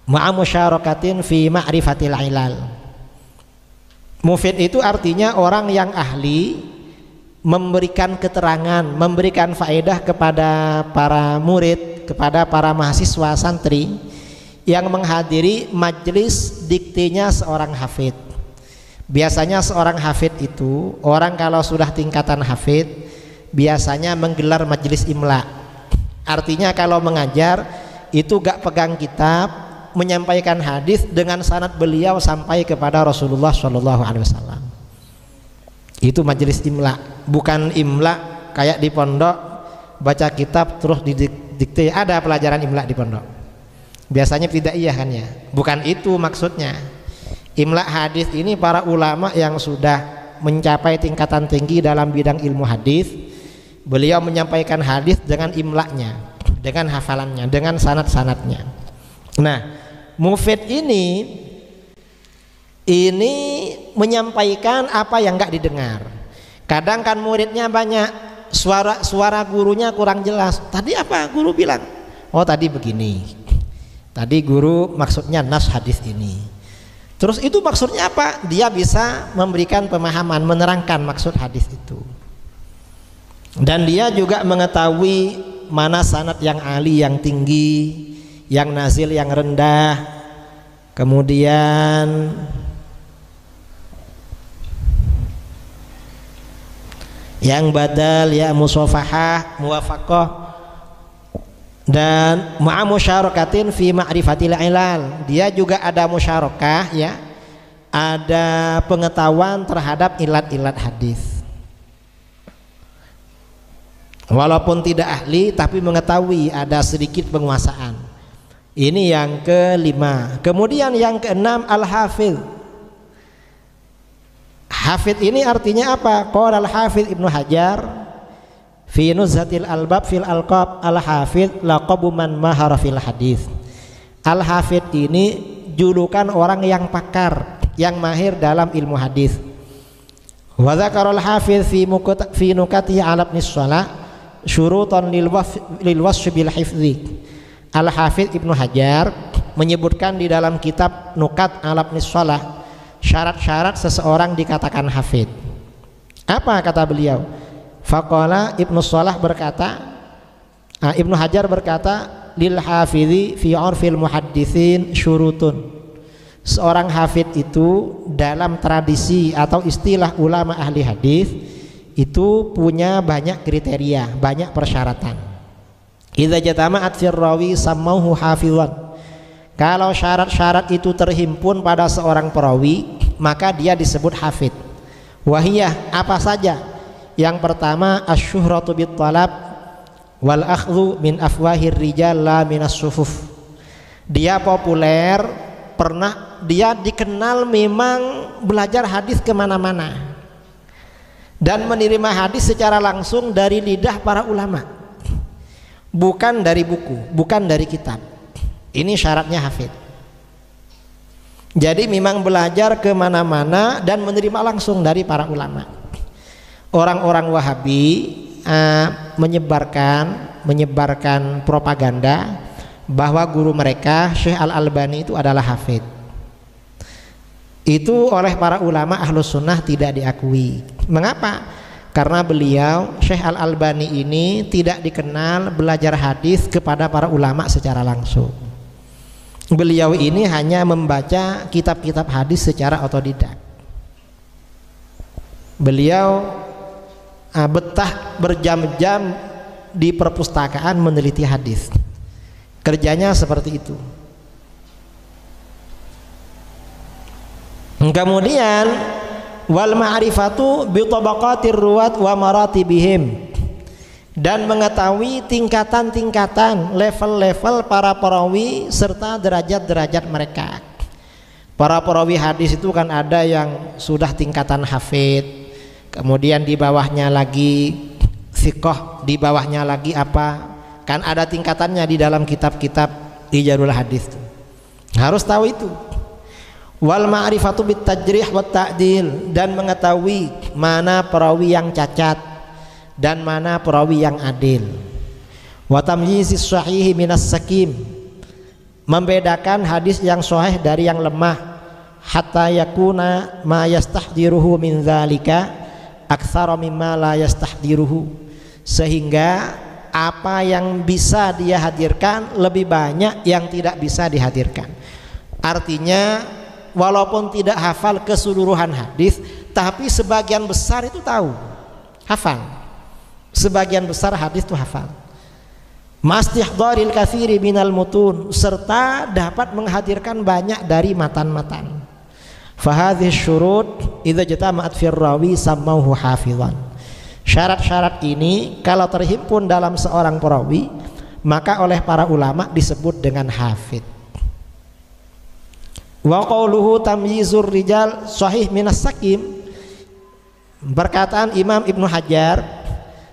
ma'a musyarakatin fi ma'rifatil ilal. Mufid itu artinya orang yang ahli memberikan keterangan, memberikan faedah kepada para murid, kepada para mahasiswa santri yang menghadiri majelis diktenya seorang hafid. Biasanya seorang hafid itu, orang kalau sudah tingkatan hafid biasanya menggelar majelis imla. Artinya kalau mengajar itu gak pegang kitab, menyampaikan hadis dengan sanad beliau sampai kepada Rasulullah SAW. Itu majelis imla, bukan imla kayak di pondok baca kitab terus didikte. Ada pelajaran imla di pondok, biasanya tidak iya kan ya, bukan itu maksudnya. Imla hadis ini para ulama yang sudah mencapai tingkatan tinggi dalam bidang ilmu hadis, beliau menyampaikan hadis dengan imlanya, dengan hafalannya, dengan sanad-sanadnya. Nah, mufid ini menyampaikan apa yang enggak didengar. Kadang kan muridnya banyak, suara gurunya kurang jelas. Tadi apa guru bilang? Oh tadi begini. Tadi guru maksudnya nas hadis ini. Terus itu maksudnya apa? Dia bisa memberikan pemahaman, menerangkan maksud hadis itu. Dan dia juga mengetahui mana sanad yang ali, yang tinggi, yang nazil, yang rendah. Kemudian yang badal, ya musafahah, muwafaqah, dan ma'a musyarakatin fi ma'rifatil ilal. Dia juga ada musyarakah, ya, ada pengetahuan terhadap ilat-ilat hadis. Walaupun tidak ahli tapi mengetahui, ada sedikit penguasaan. Ini yang kelima. Kemudian yang keenam, al-hafidh. Hafidh ini artinya apa? Qala al-hafidh Ibnu Hajar fi Nuzhatil Albab fil Alqab, al-hafidh laqabu man mahara fil hadis. Al-hafidh ini julukan orang yang pakar, yang mahir dalam ilmu hadis. Wa dzakara al-hafidh fi nukatihi ala Ibnu Shalah syurutan lil wasf bil hifdzi. Al-hafidh Ibnu Hajar menyebutkan di dalam kitab Nukat ala Ibnu Shalah syarat-syarat seseorang dikatakan hafid. Apa kata beliau? Faqala Ibnu Shalah berkata, Ibnu Hajar berkata, lil hafidhi fi 'urfil muhadditsin syurutun. Seorang hafid itu dalam tradisi atau istilah ulama ahli hadis itu punya banyak kriteria, banyak persyaratan. Idza jatama'at fir rawi sammauhu hafizan. Kalau syarat-syarat itu terhimpun pada seorang perawi, maka dia disebut hafid. Wahiyah, apa saja? Yang pertama, asyuhratu bit talab wal akhdhu min afwahir rijal la minas sufuf. Dia populer, dia dikenal memang belajar hadis kemana-mana dan menerima hadis secara langsung dari lidah para ulama, bukan dari buku, bukan dari kitab. Ini syaratnya hafid. Jadi memang belajar kemana-mana dan menerima langsung dari para ulama. Orang-orang Wahabi menyebarkan propaganda bahwa guru mereka Syekh Al-Albani itu adalah hafid. Itu oleh para ulama Ahlus Sunnah tidak diakui. Mengapa? Karena beliau Syekh Al-Albani ini tidak dikenal belajar hadis kepada para ulama secara langsung. Beliau ini hanya membaca kitab-kitab hadis secara otodidak. Beliau betah berjam-jam di perpustakaan meneliti hadis. Kerjanya seperti itu. Kemudian wal ma'rifatu bi tabaqatir ruwat wa maratibihim, dan mengetahui tingkatan-tingkatan, level-level para perawi serta derajat-derajat mereka. Para perawi hadis itu kan ada yang sudah tingkatan hafid, kemudian di bawahnya lagi thiqah, di bawahnya lagi apa, kan ada tingkatannya di dalam kitab-kitab Rijalul Hadis. Harus tahu itu. Wal ma'rifatu bit tajrih wat ta'dil, dan mengetahui mana perawi yang cacat dan mana perawi yang adil. Wa tamyizis sahihi minas sakim, membedakan hadis yang sahih dari yang lemah, hatta yakuna ma yastahdiruhu min dzalika aktsara mimma la yastahdiruhu, sehingga apa yang bisa dia hadirkan lebih banyak yang tidak bisa dihadirkan. Artinya walaupun tidak hafal keseluruhan hadis, tapi sebagian besar itu tahu, hafal. Sebagian besar hadis itu hafal. Mastihdharil katsiri minal mutun, serta dapat menghadirkan banyak dari matan-matan. Fahadhihi syurut idza jatama'at fir rawi sammauhu hafizan. Syarat-syarat ini kalau terhimpun dalam seorang perawi, maka oleh para ulama disebut dengan hafid. Wa qauluhu tamyizur rijal sahih minas sakim, perkataan Imam Ibnu Hajar,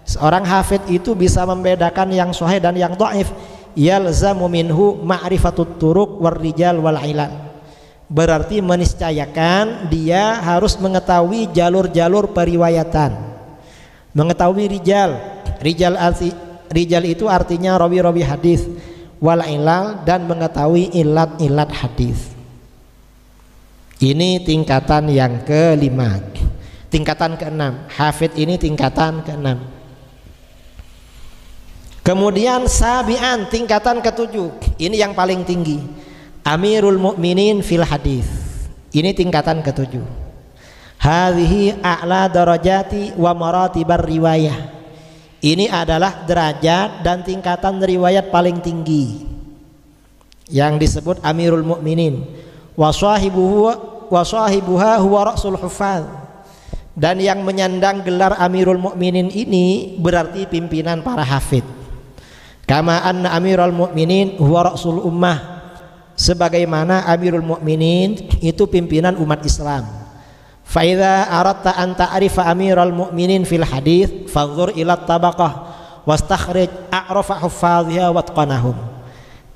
seorang hafid itu bisa membedakan yang sahih dan yang dhaif. Yalzamu minhu ma'rifatut turuq war rijal wal ilal, berarti meniscayakan dia harus mengetahui jalur-jalur periwayatan, mengetahui rijal itu artinya rawi-rawi hadis, wal ilal, dan mengetahui ilat-ilat hadis. Ini tingkatan yang kelima. Tingkatan keenam, hafid ini tingkatan keenam. Kemudian sabian, tingkatan ketujuh, ini yang paling tinggi, amirul mu'minin fil hadis. Ini tingkatan ketujuh. Hadhihi a'la darajati wa maratibar riwayah. Ini adalah derajat dan tingkatan riwayat paling tinggi yang disebut amirul mu'minin. Wa sahibuha huwa ra'sul huffaz, dan yang menyandang gelar amirul mu'minin ini berarti pimpinan para hafid. Kama anna amirul mu'minin huwa ra'sul ummah, sebagaimana amirul mu'minin itu pimpinan umat Islam. Fa idza aradta an ta'rifa amirul mu'minin fil hadis fanzur ila tabaqah wastakhrij a'rafa huffazha wa atqanahum.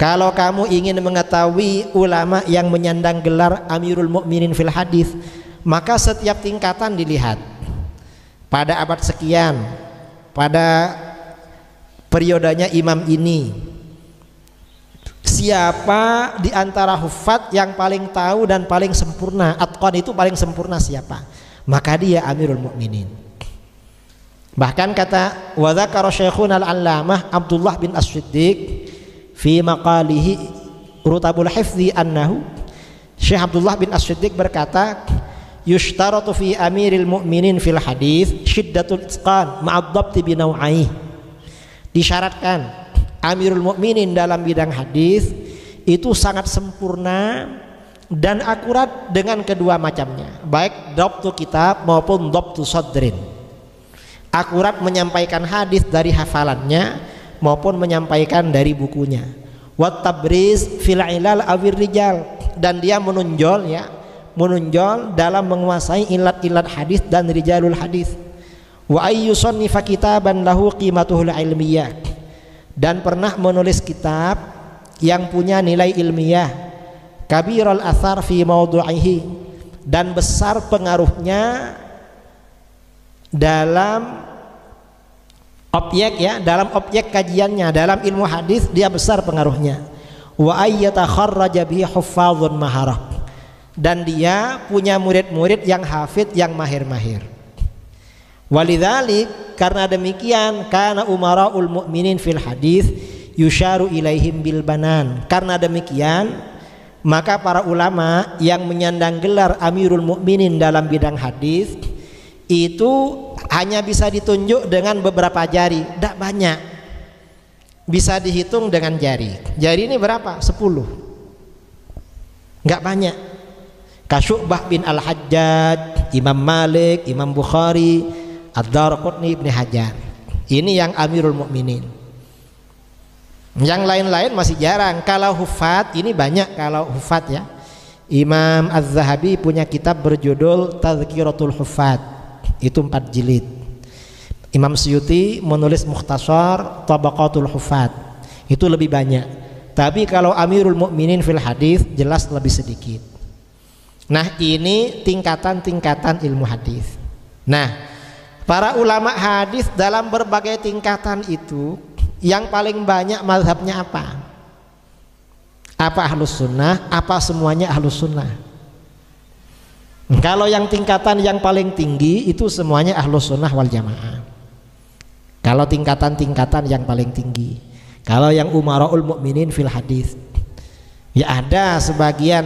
Kalau kamu ingin mengetahui ulama yang menyandang gelar amirul mu'minin fil hadis, maka setiap tingkatan dilihat. Pada abad sekian, pada periodenya imam ini, siapa di antara hufat yang paling tahu dan paling sempurna, atqan itu paling sempurna siapa, maka dia amirul mu'minin. Bahkan kata wa dzakara syekhuna al-allamah Abdullah bin As-Siddiq fi maqalihi rutabul hifzi annahu, Syekh Abdullah bin As-Siddiq berkata, yushtaratu fi amiril mu'minin fil hadis syiddatul itqan ma'ad dhabti bi naw'aihi. Disyaratkan amirul mu'minin dalam bidang hadis itu sangat sempurna dan akurat dengan kedua macamnya, baik dhabtu kitab maupun dhabtu sadrin. Akurat menyampaikan hadis dari hafalannya maupun menyampaikan dari bukunya. Wat tabriz fil ilal awir rijal, dan dia menonjol dalam menguasai ilat-ilat hadis dan rijalul hadis. Wa ayyusannifa kitaban lahu qimatuhul ilmiyah, dan pernah menulis kitab yang punya nilai ilmiah, kabirul athar fi mawdu'ihi, dan besar pengaruhnya dalam objek kajiannya, dalam ilmu hadis dia besar pengaruhnya. Wa ayyatakharraja bihi huffazun maharah, dan dia punya murid-murid yang hafid yang mahir-mahir. Walidzalik, karena demikian, kana umaraul mu'minin fil hadis yusyaru ilaihim bil banan. Karena demikian, maka para ulama yang menyandang gelar amirul mu'minin dalam bidang hadis itu hanya bisa ditunjuk dengan beberapa jari, tidak banyak, bisa dihitung dengan jari. Jari ini berapa? 10, nggak banyak. Kasyu'bah bin al-Hajjaj, Imam Malik, Imam Bukhari, Ad-Darqutni, Ibnu Hajar. Ini yang amirul mu'minin. Yang lain-lain masih jarang. Kalau hufat ini banyak. Kalau hufat ya, Imam Az-Zahabi punya kitab berjudul Tadhkiratul Hufat, itu 4 jilid. Imam Suyuti menulis Mukhtasar Tabaqatul Hufat, itu lebih banyak. Tapi kalau amirul mu'minin fil hadis jelas lebih sedikit. Nah, ini tingkatan-tingkatan ilmu hadis. Nah, para ulama hadis dalam berbagai tingkatan itu yang paling banyak mazhabnya apa? Apa ahlus sunnah? Apa semuanya ahlus sunnah? Kalau yang tingkatan yang paling tinggi itu semuanya ahlus sunnah wal jamaah. Kalau tingkatan-tingkatan yang paling tinggi. Kalau yang umaraul mukminin fil hadis, ya ada sebagian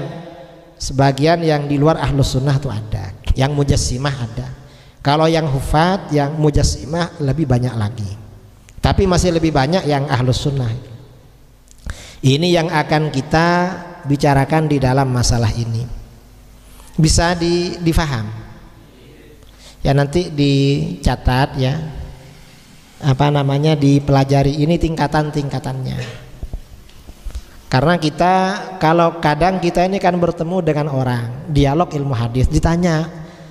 yang di luar ahlus sunnah tuh ada. Yang mujassimah ada. Kalau yang hufat, yang mujassimah lebih banyak lagi. Tapi masih lebih banyak yang ahlus sunnah. Ini yang akan kita bicarakan di dalam masalah ini. Bisa difaham. Ya nanti dicatat ya. Dipelajari ini tingkatan-tingkatannya. Karena kita kalau kadang kita ini kan bertemu dengan orang, dialog ilmu hadis, ditanya,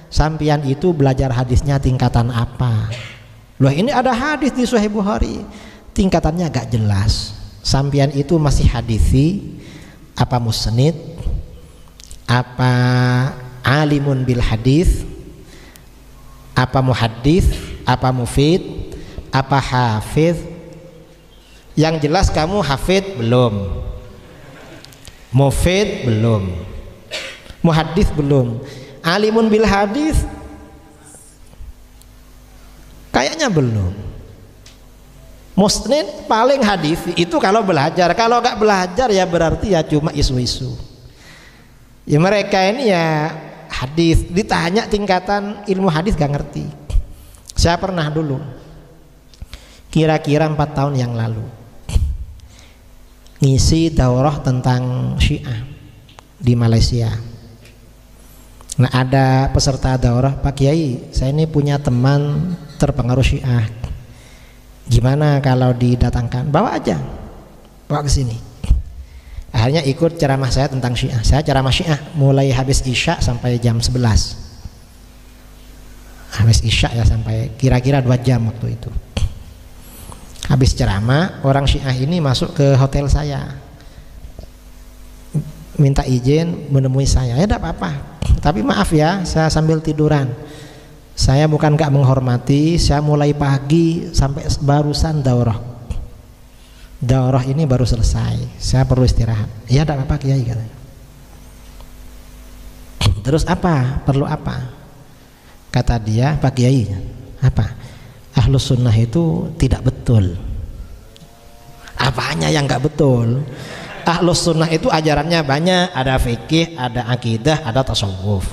"Sampian itu belajar hadisnya tingkatan apa?" Loh, ini ada hadis di Sahih Bukhari, tingkatannya agak jelas. Sampian itu masih hadisi, apa musnid, apa alimun bil hadis, apa muhaddis, apa mufid, apa hafiz? Yang jelas kamu hafid belum, mufid belum, muhaddis belum, alimun bil hadis kayaknya belum, musnid paling hadis itu kalau belajar. Kalau nggak belajar ya berarti ya cuma isu-isu. Ya mereka ini ya hadis, ditanya tingkatan ilmu hadis gak ngerti. Saya pernah dulu kira-kira 4 tahun yang lalu ngisi daurah tentang Syiah di Malaysia. Nah, ada peserta daurah, "Pak Kiai, saya ini punya teman terpengaruh Syiah. Gimana kalau didatangkan?" "Bawa aja, bawa ke sini." Akhirnya ikut ceramah saya tentang Syiah. Saya ceramah Syiah mulai habis Isya sampai jam 11. Habis Isya ya, sampai kira-kira 2 jam waktu itu. Habis ceramah, orang Syiah ini masuk ke hotel saya, minta izin menemui saya. Ya tidak apa-apa, tapi maaf ya, saya sambil tiduran. Saya bukan gak menghormati, saya mulai pagi sampai barusan daurah. Daurah ini baru selesai, saya perlu istirahat. Ya tidak apa-apa Kiai katanya. Terus apa? Perlu apa? Kata dia, "Pak Kiai, apa? Ahlus sunnah itu tidak betul." Apanya yang gak betul? Ahlus sunnah itu ajarannya banyak, ada fikih, ada akidah, ada tasawuf.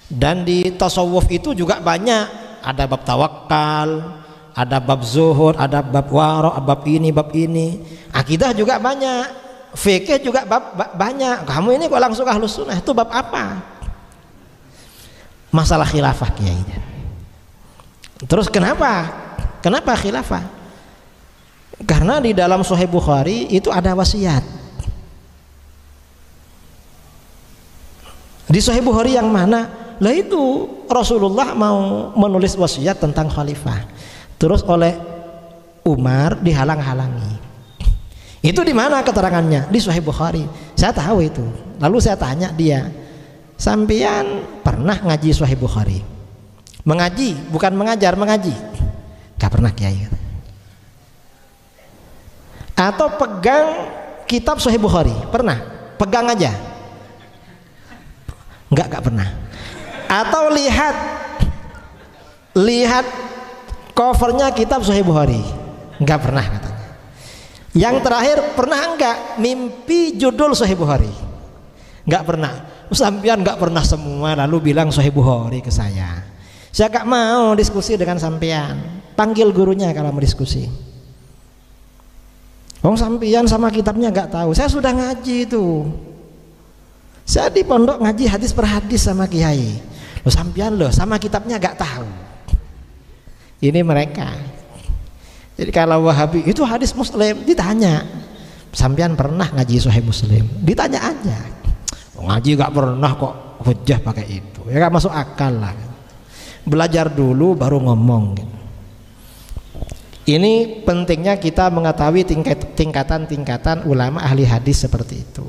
Dan di tasawuf itu juga banyak, ada bab tawakal, ada bab zuhud, ada bab wara', bab ini. Akidah juga banyak, fikih juga bab banyak. Kamu ini kok langsung ahlus sunnah, itu bab apa? Masalah khilafah Kiai. Terus kenapa khilafah? Karena di dalam Sahih Bukhari itu ada wasiat. Di Sahih Bukhari yang mana? Lah itu Rasulullah mau menulis wasiat tentang khalifah. Terus oleh Umar dihalang-halangi. Itu di mana keterangannya? Di Sahih Bukhari. Saya tahu itu. Lalu saya tanya dia, "Sampean pernah ngaji Sahih Bukhari?" "Mengaji, bukan mengajar, mengaji." "Gak pernah Kiai." "Atau pegang kitab Sahih Bukhari?" "Pernah." "Pegang aja?" Gak pernah. "Atau lihat covernya kitab Sahih Bukhari?" Gak pernah katanya. Yang terakhir, pernah enggak mimpi judul Sahih Bukhari? Gak pernah. Sampean gak pernah semua lalu bilang Sahih Bukhari ke saya. Saya gak mau diskusi dengan sampean. Panggil gurunya kalau mau diskusi. Wong sampean sama kitabnya gak tahu. Saya sudah ngaji itu. Saya di pondok ngaji hadis per hadis sama kiai. Loh sampean loh sama kitabnya gak tahu. Ini mereka. Jadi kalau Wahabi itu hadis Muslim, ditanya, "Sampean pernah ngaji Sahih Muslim?" Ditanya aja. Ngaji gak pernah kok hujah pakai itu. Ya gak masuk akal lah. Belajar dulu baru ngomong. Ini pentingnya kita mengetahui tingkatan-tingkatan ulama ahli hadis seperti itu.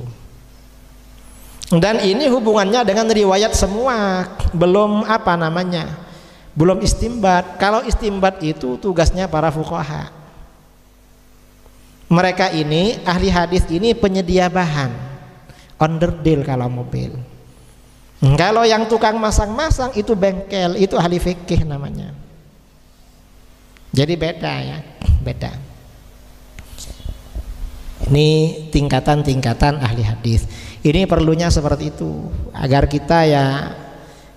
Dan ini hubungannya dengan riwayat semua, belum belum istimbat. Kalau istimbat itu tugasnya para fuqaha. Mereka ini ahli hadis ini penyedia bahan, onderdil kalau mobil. Kalau yang tukang masang-masang itu bengkel, itu ahli fikih namanya. Jadi beda ya, beda. Ini tingkatan-tingkatan ahli hadis. Ini perlunya seperti itu agar kita ya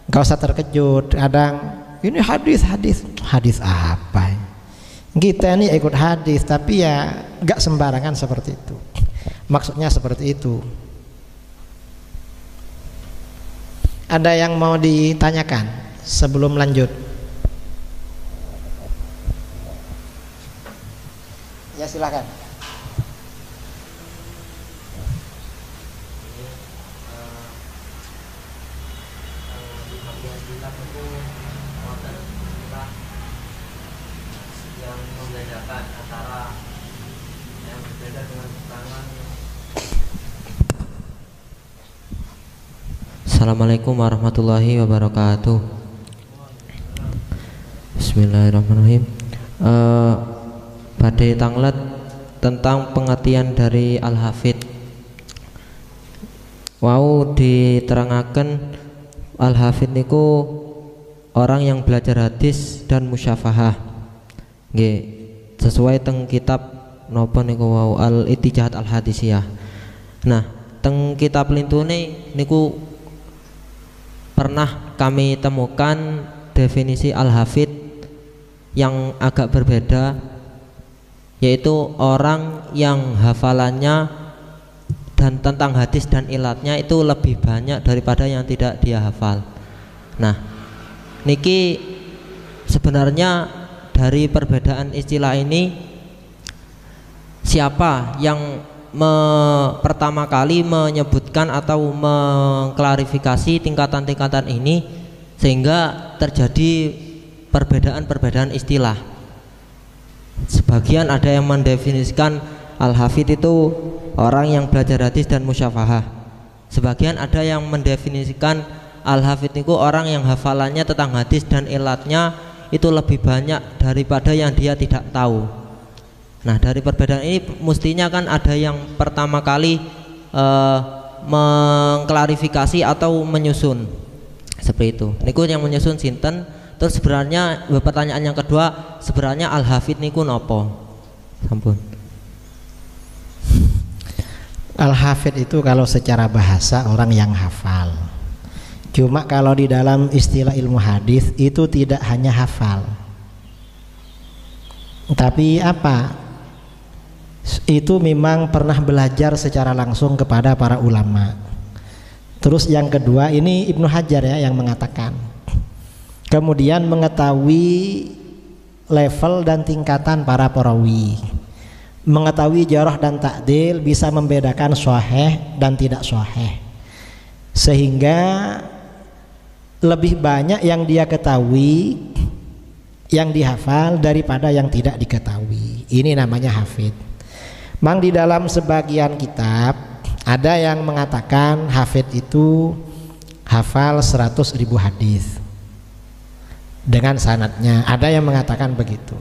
nggak usah terkejut. Kadang ini hadis apa? Kita ini ikut hadis, tapi ya nggak sembarangan seperti itu. Maksudnya seperti itu. Ada yang mau ditanyakan sebelum lanjut? Ya silakan. Yang membedakan antara yang berbeda dengan tangan. Assalamualaikum warahmatullahi wabarakatuh. Bismillahirrahmanirrahim. Badai tanglet tentang pengertian dari Al-Hafidh. Wau diterangaken Al-Hafidh niku orang yang belajar hadis dan musyafahah. Nggih, sesuai teng kitab napa niku wau Al-Ittijahat Al-Hadisiyah. Nah, teng kitab lintune niku pernah kami temukan definisi Al-Hafidh yang agak berbeda, yaitu orang yang hafalannya dan tentang hadis dan ilatnya itu lebih banyak daripada yang tidak dia hafal. Nah, niki sebenarnya dari perbedaan istilah ini siapa yang pertama kali menyebutkan atau mengklarifikasi tingkatan-tingkatan ini sehingga terjadi perbedaan-perbedaan istilah. Sebagian ada yang mendefinisikan Al-Hafidh itu orang yang belajar hadis dan musyafahah. Sebagian ada yang mendefinisikan Al-Hafidh itu orang yang hafalannya tentang hadis dan ilatnya itu lebih banyak daripada yang dia tidak tahu. Nah, dari perbedaan ini mestinya kan ada yang pertama kali mengklarifikasi atau menyusun seperti itu. Niku yang menyusun sinten. Terus sebenarnya pertanyaan yang kedua, sebenarnya Al-Hafidh niku nopo? Sampun. Al-Hafidh itu kalau secara bahasa orang yang hafal. Cuma kalau di dalam istilah ilmu hadis itu tidak hanya hafal, tapi apa? Itu memang pernah belajar secara langsung kepada para ulama. Terus yang kedua, ini Ibnu Hajar ya yang mengatakan, kemudian mengetahui level dan tingkatan para perawi, mengetahui jarah dan ta'dil, bisa membedakan sahih dan tidak sahih, sehingga lebih banyak yang dia ketahui, yang dihafal daripada yang tidak diketahui. Ini namanya hafidh. Mang di dalam sebagian kitab ada yang mengatakan hafidh itu hafal 100.000 hadis dengan sanadnya. Ada yang mengatakan begitu.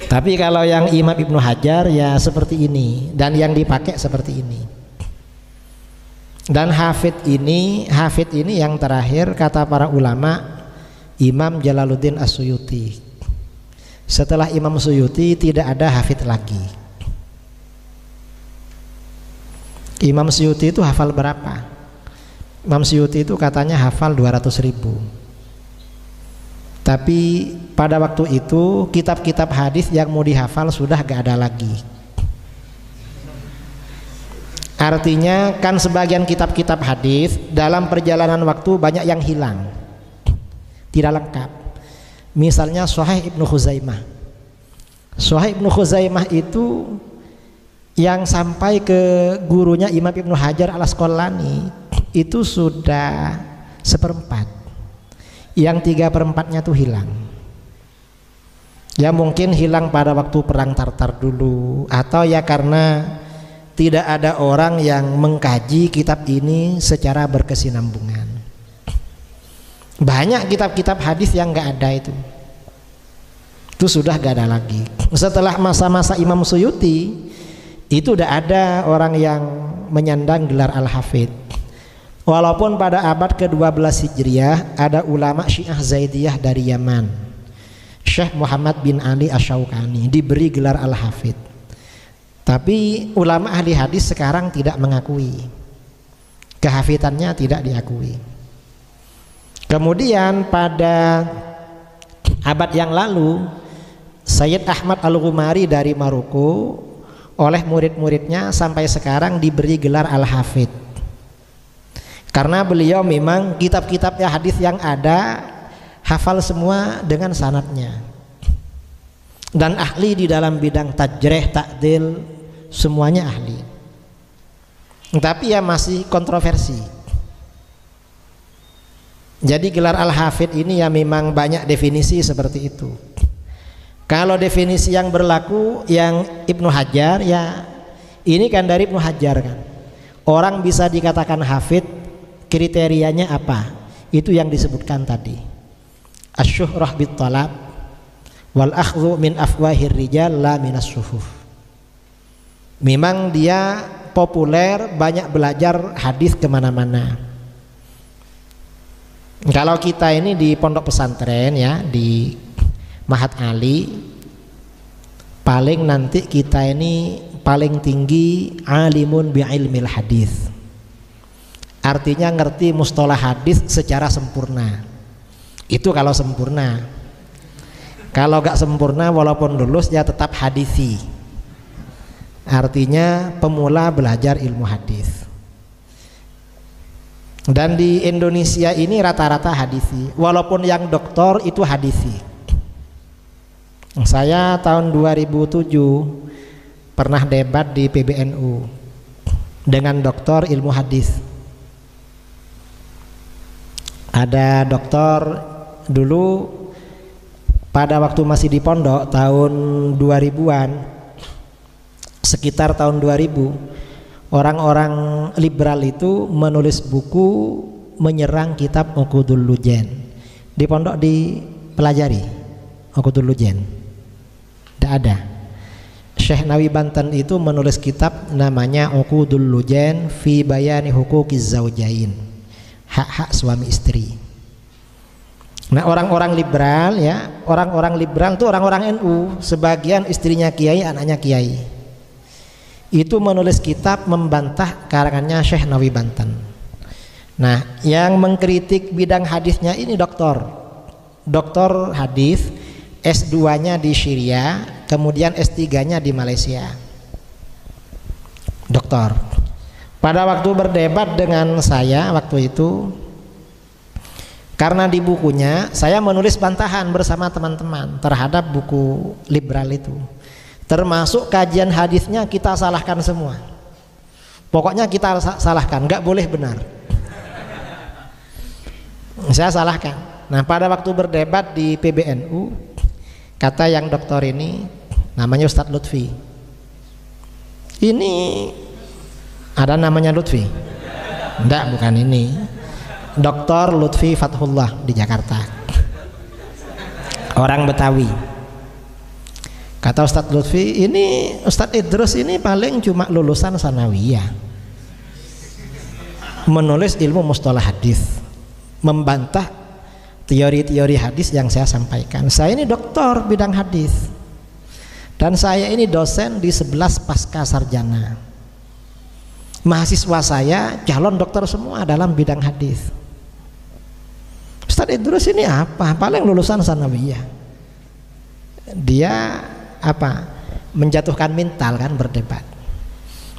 Tapi kalau yang Imam Ibnu Hajar ya seperti ini, dan yang dipakai seperti ini. Dan hafidh ini yang terakhir kata para ulama Imam Jalaluddin As-Suyuti. Setelah Imam Suyuti tidak ada hafidh lagi. Imam Suyuti itu hafal berapa? Imam Suyuti itu katanya hafal 200.000. Tapi pada waktu itu kitab-kitab hadis yang mau dihafal sudah gak ada lagi. Artinya kan sebagian kitab-kitab hadis dalam perjalanan waktu banyak yang hilang, tidak lengkap. Misalnya Sahih Ibnu Khuzaimah. Sahih Ibnu Khuzaimah itu yang sampai ke gurunya Imam Ibnu Hajar Al-Asqalani itu sudah 1/4. Yang 3/4-nya tuh hilang. Ya mungkin hilang pada waktu perang Tartar dulu, atau ya karena tidak ada orang yang mengkaji kitab ini secara berkesinambungan. Banyak kitab-kitab hadis yang nggak ada itu sudah nggak ada lagi. Setelah masa-masa Imam Suyuti itu udah ada orang yang menyandang gelar Al-Hafidh. Walaupun pada abad ke-12 Hijriah ada ulama Syiah Zaidiyah dari Yaman, Syekh Muhammad bin Ali Asy-Syaukani, diberi gelar Al-Hafidh. Tapi ulama ahli hadis sekarang tidak mengakui, kehafidhannya tidak diakui. Kemudian pada abad yang lalu Sayyid Ahmad Al-Ghumari dari Maroko oleh murid-muridnya sampai sekarang diberi gelar Al-Hafidh. Karena beliau memang kitab-kitabnya hadis yang ada hafal semua dengan sanadnya, dan ahli di dalam bidang tajrih, ta'dil, semuanya ahli. Tapi ya masih kontroversi. Jadi gelar Al-Hafidh ini ya memang banyak definisi seperti itu. Kalau definisi yang berlaku yang Ibnu Hajar, ya ini kan dari Ibnu Hajar kan. Orang bisa dikatakan hafidh, kriterianya apa? Itu yang disebutkan tadi. Asy-syuhrah bit-talab wal akhdhu min afwahir rijal la minas syufuf. Memang dia populer, banyak belajar hadis kemana-mana. Kalau kita ini di pondok pesantren ya, di Mahat Ali, paling nanti kita ini paling tinggi alimun bi ilmil hadis. Artinya ngerti mustalah hadis secara sempurna. Itu kalau sempurna. Kalau gak sempurna walaupun lulus ya tetap hadisi. Artinya pemula belajar ilmu hadis. Dan di Indonesia ini rata-rata hadisi. Walaupun yang doktor itu hadisi. Saya tahun 2007 pernah debat di PBNU dengan doktor ilmu hadis. Ada dokter dulu pada waktu masih di pondok tahun 2000-an, sekitar tahun 2000, orang-orang liberal itu menulis buku menyerang kitab Uqudul Lujen. Di pondok dipelajari Uqudul Lujen? Tidak ada. Syekh Nawawi Banten itu menulis kitab namanya Uqudul Lujen fi bayani huquqiz zaujain, hak-hak suami istri. Nah, orang-orang liberal ya, orang-orang liberal itu orang-orang NU, sebagian istrinya kiai, anaknya kiai. Itu menulis kitab membantah karangannya Syekh Nawawi Banten. Nah, yang mengkritik bidang hadisnya ini doktor hadis, S2-nya di Syria, kemudian S3-nya di Malaysia. Doktor. Pada waktu berdebat dengan saya waktu itu, karena di bukunya saya menulis bantahan bersama teman-teman terhadap buku liberal itu, termasuk kajian hadisnya kita salahkan semua. Pokoknya kita salahkan, nggak boleh benar. Saya salahkan. Nah, pada waktu berdebat di PBNU, kata yang dokter ini, namanya Ustadz Lutfi. Ini ada namanya Lutfi? Enggak, bukan ini. Dr. Lutfi Fathullah di Jakarta, orang Betawi. Kata Ustadz Lutfi, ini Ustadz Idrus ini paling cuma lulusan sanawiyah, menulis ilmu mustalah hadis, membantah teori-teori hadis yang saya sampaikan. Saya ini doktor bidang hadis, dan saya ini dosen di 11 pasca sarjana. Mahasiswa saya calon dokter semua dalam bidang hadis. Ustadz Idrus ini apa? Paling lulusan sanawiyah. Dia apa? Menjatuhkan mental kan, berdebat.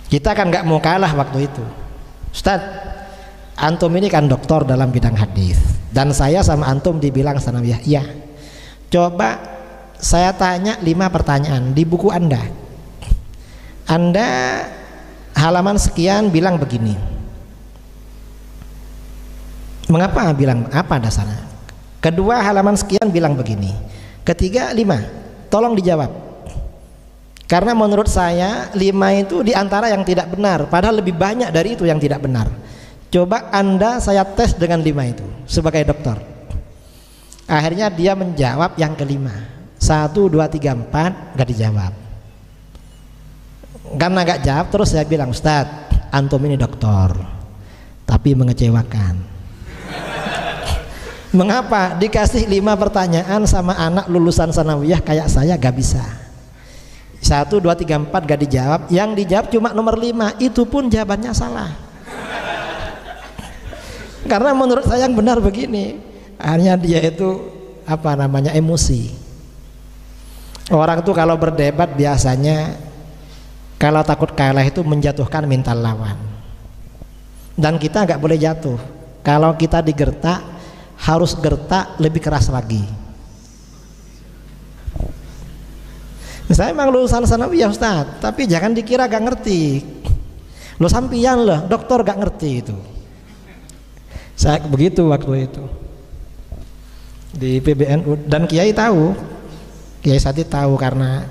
Kita kan nggak mau kalah waktu itu. Ustadz, antum ini kan doktor dalam bidang hadis, dan saya sama antum dibilang sanawiyah. Iya. Coba saya tanya 5 pertanyaan di buku Anda. Anda halaman sekian bilang begini. Mengapa bilang apa dasarnya? Kedua halaman sekian bilang begini. Ketiga 5. Tolong dijawab. Karena menurut saya 5 itu diantara yang tidak benar, padahal lebih banyak dari itu yang tidak benar. Coba Anda saya tes dengan 5 itu sebagai dokter. Akhirnya dia menjawab yang kelima. 1, 2, 3, 4 gak dijawab. Karena gak jawab, terus saya bilang, Ustadz, antum ini dokter, tapi mengecewakan. Mengapa? Dikasih 5 pertanyaan sama anak lulusan sanawiyah kayak saya gak bisa. 1, 2, 3, 4 gak dijawab. Yang dijawab cuma nomor 5, itu pun jawabannya salah. Karena menurut saya yang benar begini, akhirnya dia itu emosi. Orang tuh kalau berdebat biasanya kalau takut kalah itu menjatuhkan mental lawan. Dan kita gak boleh jatuh. Kalau kita digertak, harus gertak lebih keras lagi. Saya memang lulusan sanawiyah Ustaz, tapi jangan dikira gak ngerti. Lo sampian loh, dokter gak ngerti itu. Saya begitu waktu itu di PBNU, dan Kiai tahu, Kiai Sati tahu karena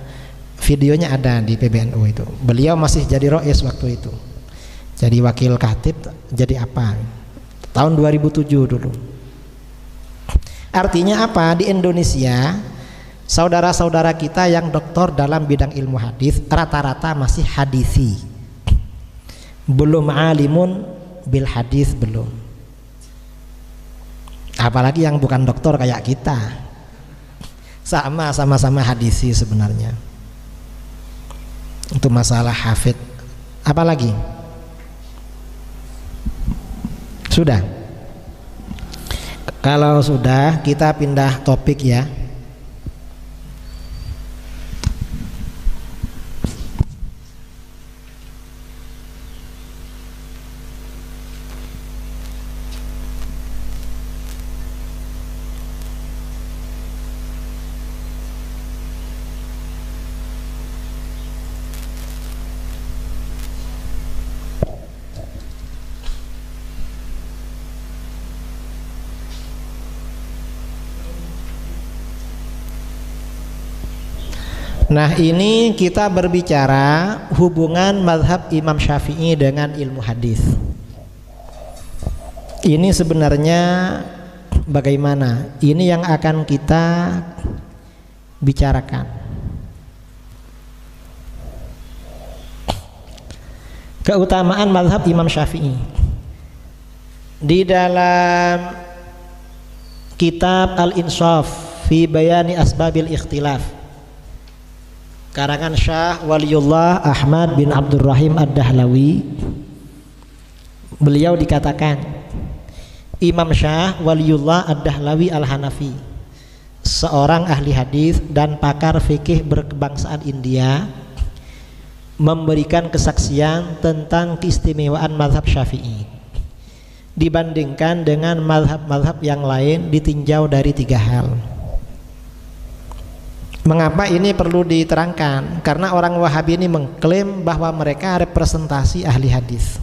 videonya ada di PBNU itu. Beliau masih jadi rois waktu itu, jadi wakil khatib, jadi apa? Tahun 2007 dulu. Artinya apa? Di Indonesia saudara-saudara kita yang doktor dalam bidang ilmu hadis rata-rata masih hadisi, belum alimun bil hadis, belum. Apalagi yang bukan doktor kayak kita, sama-sama hadisi sebenarnya. Untuk masalah hafid. Apalagi? Sudah. Kalau sudah, kita pindah topik ya. Nah, ini kita berbicara hubungan mazhab Imam Syafi'i dengan ilmu hadis. Ini sebenarnya bagaimana? Ini yang akan kita bicarakan. Keutamaan mazhab Imam Syafi'i. Di dalam kitab Al-Insaf fi Bayani Asbabil Ikhtilaf, karangan Syah Waliullah Ahmad bin Abdurrahim Ad-Dahlawi, beliau dikatakan Imam Syah Waliullah Ad-Dahlawi Al-Hanafi, seorang ahli hadis dan pakar fikih berkebangsaan India, memberikan kesaksian tentang keistimewaan mazhab Syafi'i dibandingkan dengan mazhab-mazhab yang lain ditinjau dari 3 hal. Mengapa ini perlu diterangkan? Karena orang Wahabi ini mengklaim bahwa mereka representasi ahli hadis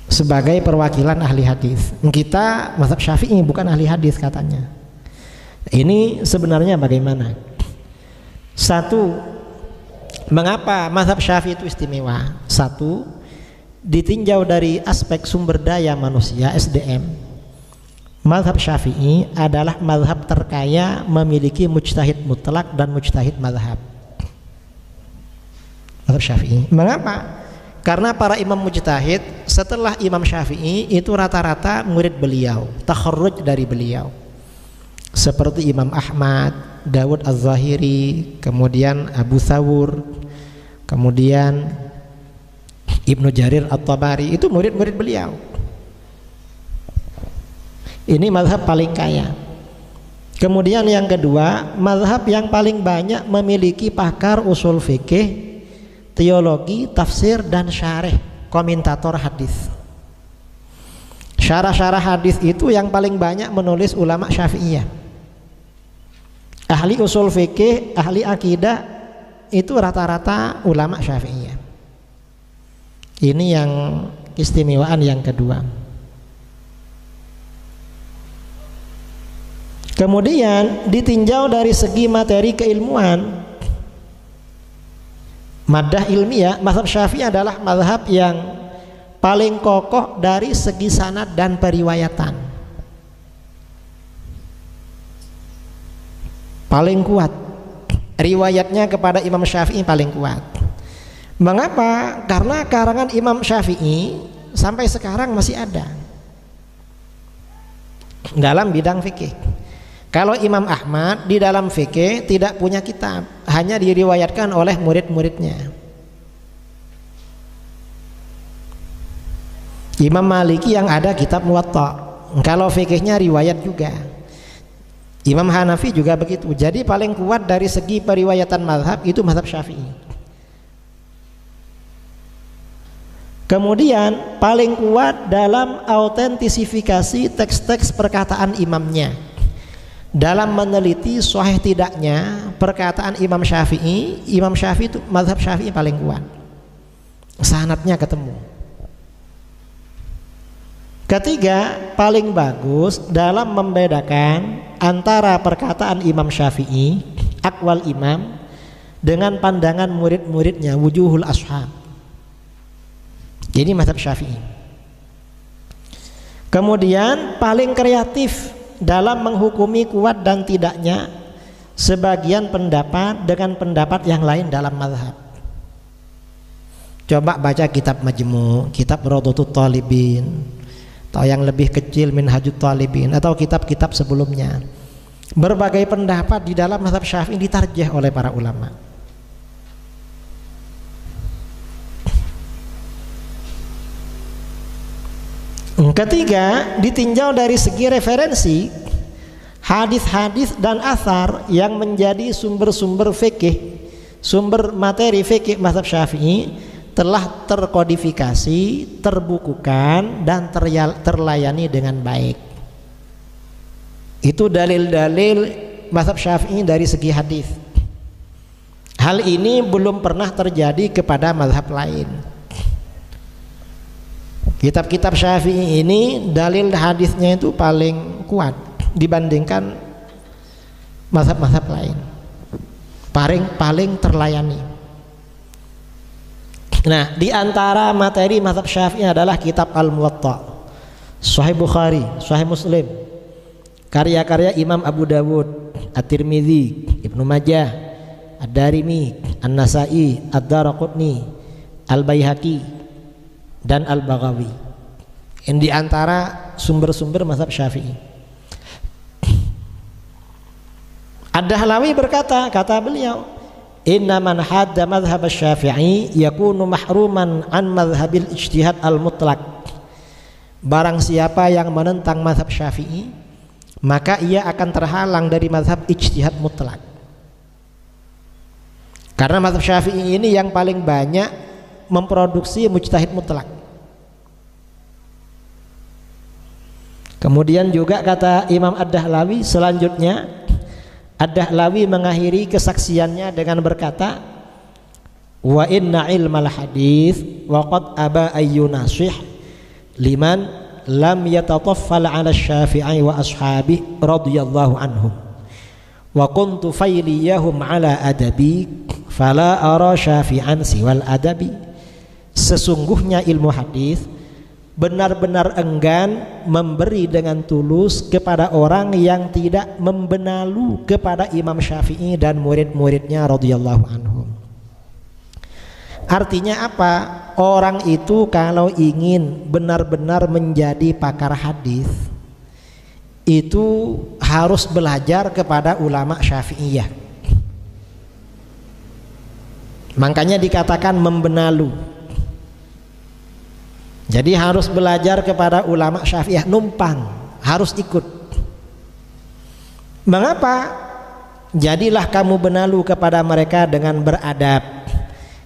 sebagai perwakilan ahli hadis. Kita mazhab Syafi'i bukan ahli hadis katanya. Ini sebenarnya bagaimana? Satu, mengapa mazhab Syafi'i itu istimewa? Satu, ditinjau dari aspek sumber daya manusia SDM. Mazhab Syafi'i adalah mazhab terkaya, memiliki mujtahid mutlak dan mujtahid mazhab. Mazhab Syafi'i. Mengapa? Karena para imam mujtahid setelah Imam Syafi'i itu rata-rata murid beliau, takharruj dari beliau. Seperti Imam Ahmad, Dawud Az-Zahiri, kemudian Abu Thawr, kemudian Ibnu Jarir At-Tabari, itu murid-murid beliau. Ini mazhab paling kaya. Kemudian yang kedua, mazhab yang paling banyak memiliki pakar usul fikih, teologi, tafsir dan syarih, komentator hadis. Syarah-syarah hadis itu yang paling banyak menulis ulama Syafi'iyah. Ahli usul fikih, ahli akidah itu rata-rata ulama Syafi'iyah. Ini yang istimewaan yang kedua. Kemudian ditinjau dari segi materi keilmuan, madah ilmiah, mazhab Syafi'i adalah mazhab yang paling kokoh dari segi sanad dan periwayatan, paling kuat. Riwayatnya kepada Imam Syafi'i paling kuat. Mengapa? Karena karangan Imam Syafi'i sampai sekarang masih ada dalam bidang fikih. Kalau Imam Ahmad di dalam fikih tidak punya kitab, hanya diriwayatkan oleh murid-muridnya. Imam Maliki yang ada kitab Muwatta, kalau fikihnya riwayat juga. Imam Hanafi juga begitu. Jadi paling kuat dari segi periwayatan mazhab itu mazhab Syafi'i. Kemudian paling kuat dalam autentisifikasi teks-teks perkataan imamnya, dalam meneliti sahih tidaknya perkataan Imam Syafi'i. Imam Syafi'i itu mazhab Syafi'i paling kuat, sanadnya ketemu. Ketiga, paling bagus dalam membedakan antara perkataan Imam Syafi'i, aqwal imam, dengan pandangan murid-muridnya, wujuhul ashab. Ini mazhab Syafi'i. Kemudian paling kreatif dalam menghukumi kuat dan tidaknya sebagian pendapat dengan pendapat yang lain dalam mazhab. Coba baca kitab Majmu', kitab Rawdatut Thalibin, atau yang lebih kecil Minhajut Thalibin, atau kitab-kitab sebelumnya. Berbagai pendapat di dalam mazhab Syafi'i ditarjih oleh para ulama. Ketiga, ditinjau dari segi referensi, hadis-hadis dan athar yang menjadi sumber-sumber fikih, sumber materi fikih mazhab Syafi'i telah terkodifikasi, terbukukan dan terlayani dengan baik. Itu dalil-dalil mazhab Syafi'i dari segi hadis. Hal ini belum pernah terjadi kepada mazhab lain. Kitab-kitab Syafi'i ini dalil hadisnya itu paling kuat dibandingkan mazhab-mazhab lain. Paling terlayani. Nah, di antara materi mazhab Syafi'i adalah kitab Al-Muwatta, Sahih Bukhari, Sahih Muslim, karya-karya Imam Abu Dawud, At-Tirmidzi, Ibnu Majah, Ad-Darimi, An-Nasa'i, Ad-Daraqutni, Al-Baihaqi, dan Al-Baghawi. Ini di antara sumber-sumber mazhab Syafi'i. Ad-Dahlawi berkata, kata beliau, inna man hadda madhhab Syafi'i yakunu mahruman an madhhabil ijtihad al-mutlaq. Barang siapa yang menentang mazhab Syafi'i, maka ia akan terhalang dari mazhab ijtihad mutlak. Karena mazhab Syafi'i ini yang paling banyak memproduksi mujtahid mutlak. Kemudian juga kata Imam Ad-Dahlawi selanjutnya, Ad-Dahlawi mengakhiri kesaksiannya dengan berkata, wa inna ilmal hadis wa qad aba ayyunasih liman lam yatataffal ala Syafi'i wa ashabi radhiyallahu anhum wa kuntu fayliyahum ala adabi fala ara syafi'an siwal adabi. Sesungguhnya ilmu hadis benar-benar enggan memberi dengan tulus kepada orang yang tidak membenalu kepada Imam Syafi'i dan murid-muridnya radhiyallahu anhum. Artinya apa? Orang itu kalau ingin benar-benar menjadi pakar hadis itu harus belajar kepada ulama Syafi'iyah. Makanya dikatakan membenalu. Jadi harus belajar kepada ulama Syafi'iyah, numpang, harus ikut. Mengapa? Jadilah kamu benalu kepada mereka dengan beradab.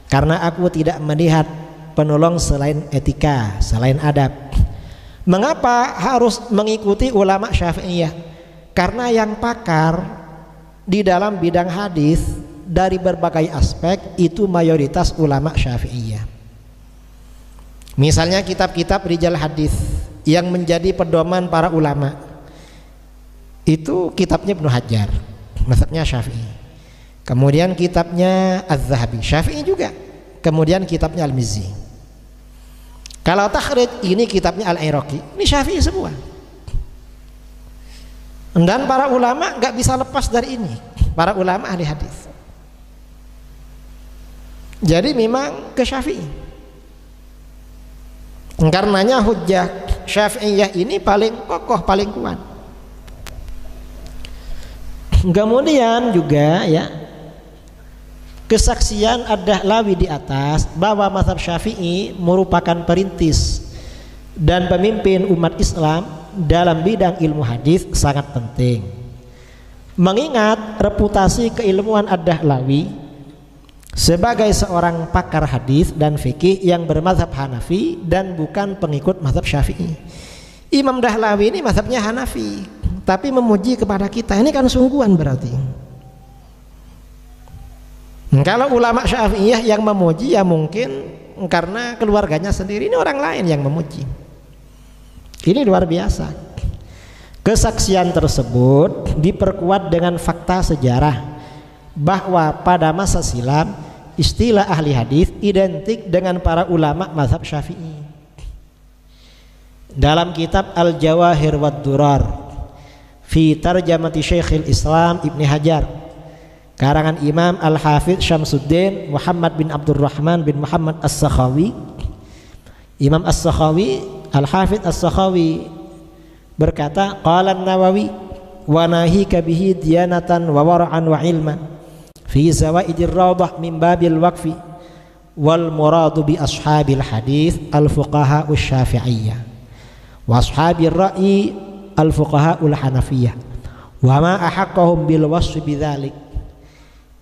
Karena aku tidak melihat penolong selain etika, selain adab. Mengapa harus mengikuti ulama Syafi'iyah? Karena yang pakar di dalam bidang hadis dari berbagai aspek itu mayoritas ulama Syafi'iyah. Misalnya kitab-kitab rijal hadis yang menjadi pedoman para ulama itu kitabnya Ibnu Hajar, mazhabnya Syafi'i. Kemudian kitabnya Az-Zahabi, Syafi'i juga. Kemudian kitabnya Al-Mizzi. Kalau takhrij ini kitabnya Al-Iraqi, ini Syafi'i semua. Dan para ulama nggak bisa lepas dari ini, para ulama ahli hadis. Jadi memang ke Syafi'i. Karenanya hujjah Syafi'iyah ini paling kokoh, paling kuat. Kemudian juga ya, kesaksian Ad-Dahlawi di atas bahwa mazhab Syafi'i merupakan perintis dan pemimpin umat Islam dalam bidang ilmu hadis sangat penting. Mengingat reputasi keilmuan Ad-Dahlawi sebagai seorang pakar hadis dan fikih yang bermazhab Hanafi dan bukan pengikut mazhab Syafi'i. Imam Dahlawi ini mazhabnya Hanafi, tapi memuji kepada kita, ini kan sungguhan berarti. Kalau ulama Syafi'iyah yang memuji ya mungkin karena keluarganya sendiri, ini orang lain yang memuji. Ini luar biasa. Kesaksian tersebut diperkuat dengan fakta sejarah bahwa pada masa silam istilah ahli hadis identik dengan para ulama mazhab Syafi'i. Dalam kitab Al-Jawahir wad Durar fi tarjamati Syekhul Islam Ibnu Hajar karangan Imam Al-Hafidz Syamsuddin Muhammad bin Abdurrahman bin Muhammad As-Sakhawi, Imam As-Sakhawi, Al-Hafidz As-Sakhawi berkata, qala An-Nawawi wa nahika bihi diyanatan wa wara'an wa ilman fi zawaidir rawdah min babil waqfi wal muradu bi ashabil hadis al-fuqaha asy-syafi'iyyah wa ashabir ra'yi al-fuqaha al-hanafiyah wa ma ahaqqahum bil wasfi bidzalik.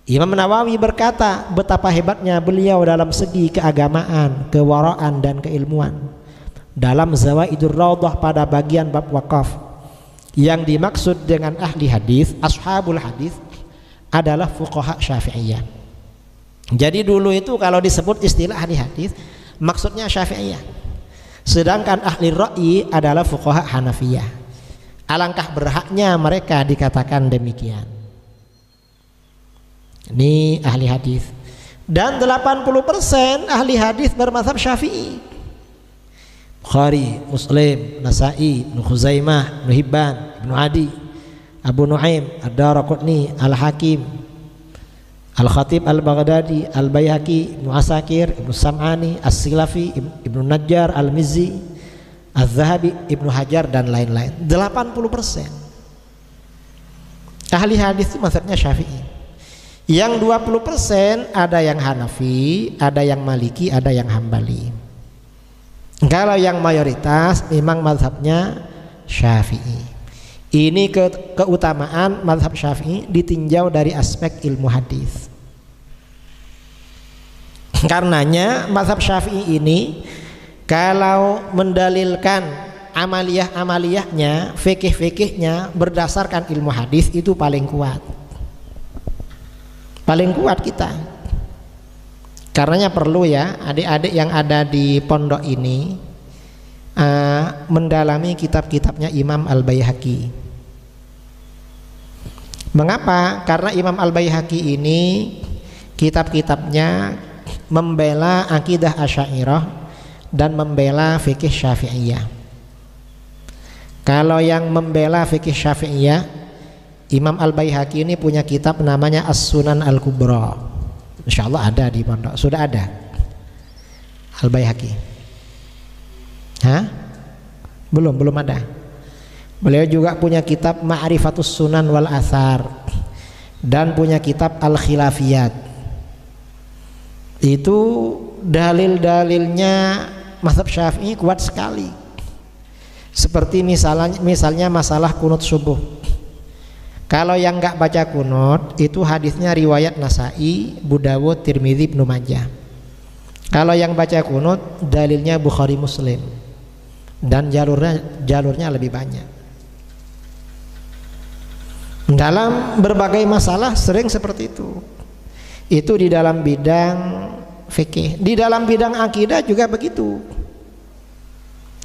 Imam Nawawi berkata betapa hebatnya beliau dalam segi keagamaan, kewaraan dan keilmuan dalam Zawaidur Raudhah pada bagian bab wakaf. Yang dimaksud dengan ahli hadis, ashabul hadis adalah fuqaha Syafi'iyah. Jadi dulu itu kalau disebut istilah ahli hadis maksudnya Syafi'iyah. Sedangkan ahli ra'yi adalah fuqaha Hanafiyah. Alangkah berhaknya mereka dikatakan demikian. Ini ahli hadis. Dan 80% ahli hadis bermazhab Syafi'i. Bukhari, Muslim, Nasa'i, Ibnu Khuzaimah, Ibnu Hibban, Ibnu Adi, Abu Nuaim, Ad-Daraqutni, Al-Hakim, Al-Khatib Al-Baghdadi, Al-Baihaqi, Ibnu Asakir, Ibnu Sam'ani, As-Silafi, Ibnu Najjar, Al-Mizzi, Az-Zahabi, Ibnu Hajar dan lain-lain. 80% ahli hadis itu mazhabnya Syafi'i. Yang 20% ada yang Hanafi, ada yang Maliki, ada yang Hambali. Kalau yang mayoritas memang mazhabnya Syafi'i. Ini keutamaan mazhab Syafi'i ditinjau dari aspek ilmu hadis. Karenanya mazhab Syafi'i ini kalau mendalilkan amaliyah-amaliyahnya, fikih-fikihnya berdasarkan ilmu hadis itu paling kuat. Paling kuat kita. Karenanya perlu ya adik-adik yang ada di pondok ini mendalami kitab-kitabnya Imam Al-Baihaqi. Mengapa? Karena Imam Al-Baihaqi ini kitab-kitabnya membela akidah Asy'ariyah dan membela fikih Syafi'iyah. Kalau yang membela fikih Syafi'iyah, Imam Al-Baihaqi ini punya kitab namanya As-Sunan Al-Kubra. Insyaallah ada di pondok, sudah ada Al-Baihaqi. Hah? Belum ada. Beliau juga punya kitab Ma'rifatus Sunan wal Athar dan punya kitab Al-Khilafiyat. Itu dalil-dalilnya mazhab Syafi'i kuat sekali. Seperti misalnya masalah kunut subuh. Kalau yang nggak baca kunut itu hadisnya riwayat Nasa'i, Abu Dawud, Tirmidzi, Ibnu Majah. Kalau yang baca kunut dalilnya Bukhari, Muslim, dan jalurnya lebih banyak. Dalam berbagai masalah sering seperti itu. Itu di dalam bidang fikih. Di dalam bidang akidah juga begitu.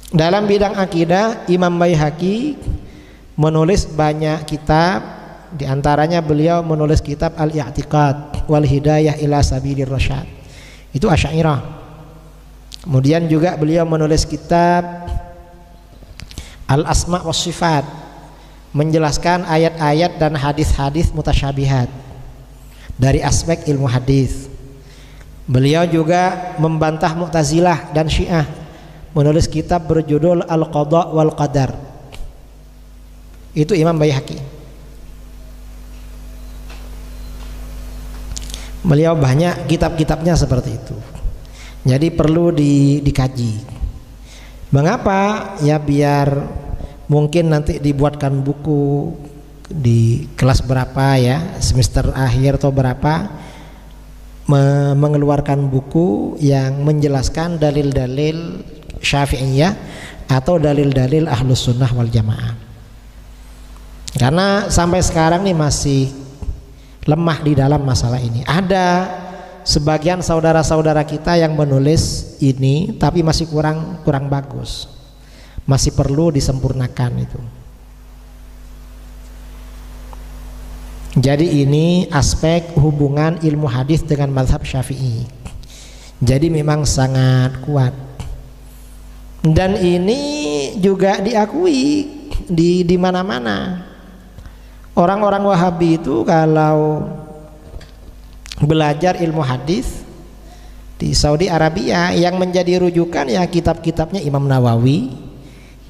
Dalam bidang akidah Imam Baihaqi menulis banyak kitab. Di antaranya beliau menulis kitab Al-I'tiqad wal Hidayah ila Sabilir Rasyad. Itu Asy'ariyah. Kemudian juga beliau menulis kitab Al-Asma' was Sifat, menjelaskan ayat-ayat dan hadis-hadis mutasyabihat dari aspek ilmu hadis. Beliau juga membantah Mu'tazilah dan Syiah, menulis kitab berjudul Al-Qadha wal Qadar. Itu Imam Baihaqi. Beliau banyak kitab-kitabnya seperti itu. Jadi perlu dikaji. Mengapa? Ya biar mungkin nanti dibuatkan buku di kelas berapa ya, semester akhir atau berapa, mengeluarkan buku yang menjelaskan dalil-dalil Syafi'iyah atau dalil-dalil Ahlus Sunnah wal Jamaah. Karena sampai sekarang nih masih lemah di dalam masalah ini. Ada sebagian saudara-saudara kita yang menulis ini tapi masih kurang bagus, masih perlu disempurnakan itu. Jadi ini aspek hubungan ilmu hadis dengan mazhab Syafi'i. Jadi memang sangat kuat. Dan ini juga diakui di mana-mana. Orang-orang Wahabi itu kalau belajar ilmu hadis di Saudi Arabia, yang menjadi rujukan ya kitab-kitabnya Imam Nawawi,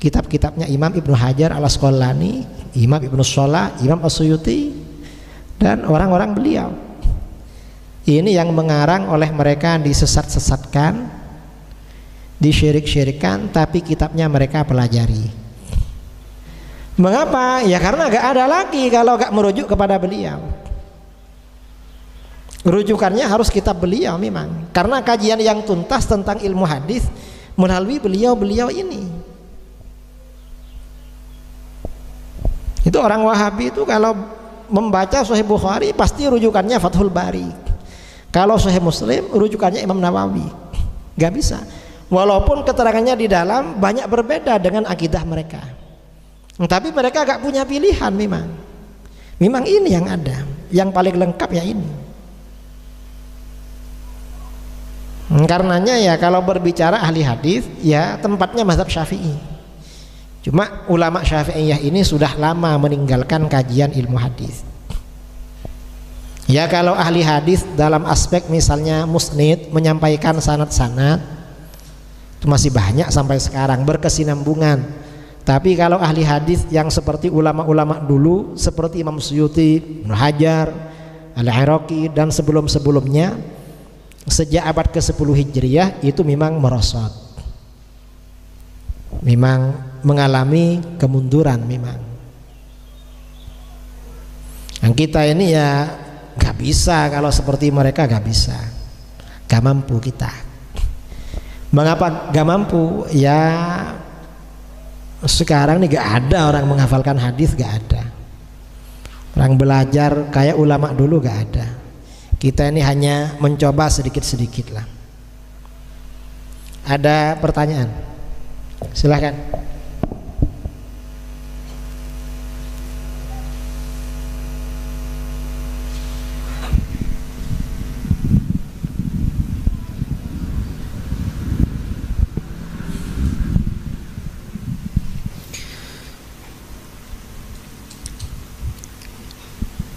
kitab-kitabnya Imam Ibnu Hajar Al-Asqalani, Imam Ibnu Shalah, Imam As-Suyuti, dan orang-orang beliau. Ini yang mengarang oleh mereka disesat-sesatkan, disyirik-syirikan, tapi kitabnya mereka pelajari. Mengapa? Ya karena gak ada lagi kalau gak merujuk kepada beliau. Rujukannya harus kitab beliau memang. Karena kajian yang tuntas tentang ilmu hadis melalui beliau-beliau ini. Itu orang Wahabi itu kalau membaca Sahih Bukhari pasti rujukannya Fathul Bari. Kalau Sahih Muslim rujukannya Imam Nawawi. Gak bisa. Walaupun keterangannya di dalam banyak berbeda dengan akidah mereka. Tapi mereka gak punya pilihan memang. Memang ini yang ada, yang paling lengkap ya ini. Karenanya ya kalau berbicara ahli hadis ya tempatnya mazhab Syafi'i. Cuma ulama Syafi'iyah ini sudah lama meninggalkan kajian ilmu hadis. Ya kalau ahli hadis dalam aspek misalnya musnid, menyampaikan sanad-sanad, itu masih banyak sampai sekarang berkesinambungan. Tapi kalau ahli hadis yang seperti ulama-ulama dulu seperti Imam Suyuti, Ibnu Hajar, Al-Iraqi dan sebelum-sebelumnya sejak abad ke-10 Hijriyah itu memang merosot. Memang mengalami kemunduran memang. Yang kita ini ya gak bisa kalau seperti mereka, gak bisa, gak mampu kita. Mengapa gak mampu? Ya sekarang nih gak ada orang menghafalkan hadis, gak ada. Orang belajar kayak ulama dulu gak ada. Kita ini hanya mencoba sedikit-sedikit lah. Ada pertanyaan? Silahkan.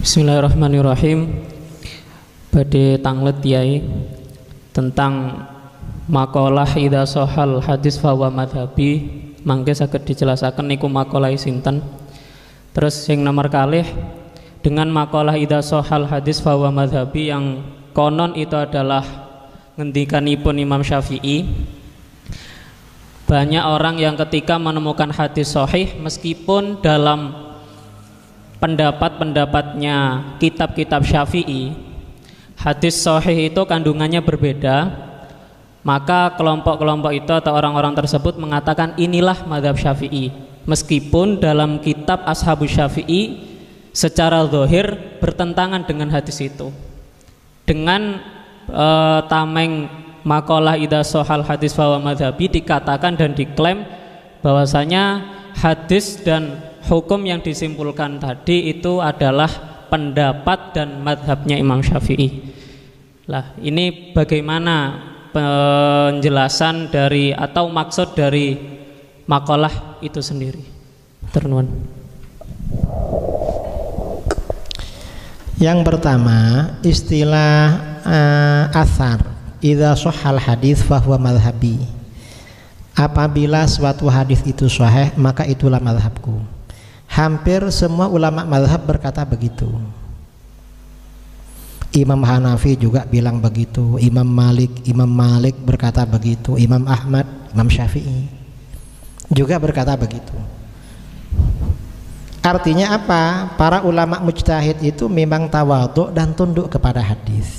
Bismillahirrahmanirrahim. Badhe tanglet yai tentang makalah idza shahal hadis fa wa madhabi, mangke saged dijelasaken niku makalah sinten. Terus yang nomor kalih, dengan makalah idza shahal hadis fa wa madhabi yang konon itu adalah ngendikanipun Imam Syafi'i. Banyak orang yang ketika menemukan hadis sahih meskipun dalam pendapat-pendapatnya kitab-kitab Syafi'i hadis sahih itu kandungannya berbeda, maka kelompok-kelompok itu atau orang-orang tersebut mengatakan inilah mazhab Syafi'i, meskipun dalam kitab Ashabus Syafi'i secara zahir bertentangan dengan hadis itu. Dengan tameng makalah idza shahal hadis fa wa madhabi dikatakan dan diklaim bahwasanya hadis dan hukum yang disimpulkan tadi itu adalah pendapat dan madhabnya Imam Syafi'i. Lah, ini bagaimana penjelasan dari atau maksud dari makalah itu sendiri? Ternuan. Yang pertama, istilah athar idza shahal hadis fa huwa madhhabi. apabila suatu hadis itu sahih maka itulah mazhabku. Hampir semua ulama mazhab berkata begitu. Imam Hanafi juga bilang begitu, Imam Malik berkata begitu, Imam Ahmad, Imam Syafi'i juga berkata begitu. Artinya apa? Para ulama mujtahid itu memang tawadhu dan tunduk kepada hadis.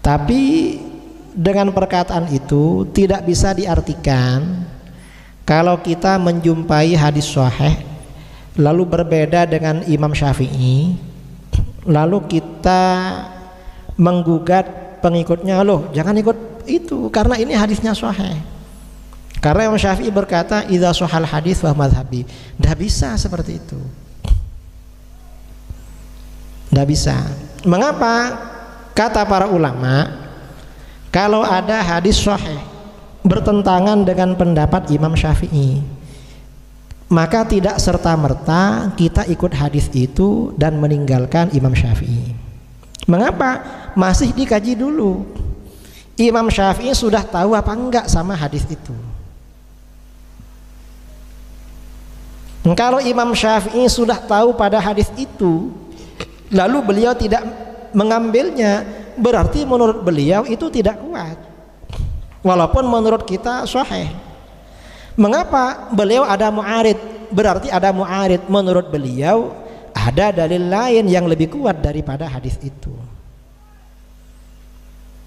Tapi dengan perkataan itu tidak bisa diartikan kalau kita menjumpai hadis sahih lalu berbeda dengan Imam Syafi'i, lalu kita menggugat pengikutnya, loh jangan ikut itu karena ini hadisnya sahih. Karena Imam Syafi'i berkata idza shahal hadis fa madhhabi. Tidak bisa seperti itu. Tidak bisa. Mengapa? Kata para ulama, kalau ada hadis sahih bertentangan dengan pendapat Imam Syafi'i, maka tidak serta-merta kita ikut hadis itu dan meninggalkan Imam Syafi'i. Mengapa? Masih dikaji dulu. Imam Syafi'i sudah tahu apa enggak sama hadis itu. Kalau Imam Syafi'i sudah tahu pada hadis itu, lalu beliau tidak mengambilnya, berarti menurut beliau itu tidak kuat. Walaupun menurut kita sahih. Mengapa? Beliau ada mu'arid, berarti ada mu'arid. Menurut beliau ada dalil lain yang lebih kuat daripada hadis itu.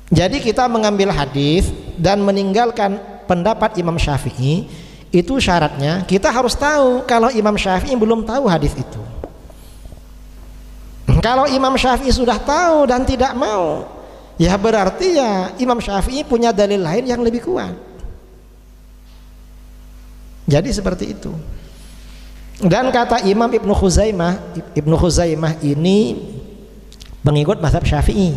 Jadi kita mengambil hadis dan meninggalkan pendapat Imam Syafi'i, itu syaratnya kita harus tahu kalau Imam Syafi'i belum tahu hadis itu. Kalau Imam Syafi'i sudah tahu dan tidak mau, ya berarti ya Imam Syafi'i punya dalil lain yang lebih kuat. Jadi seperti itu. Dan kata Imam Ibnu Khuzaimah ini pengikut mazhab Syafi'i,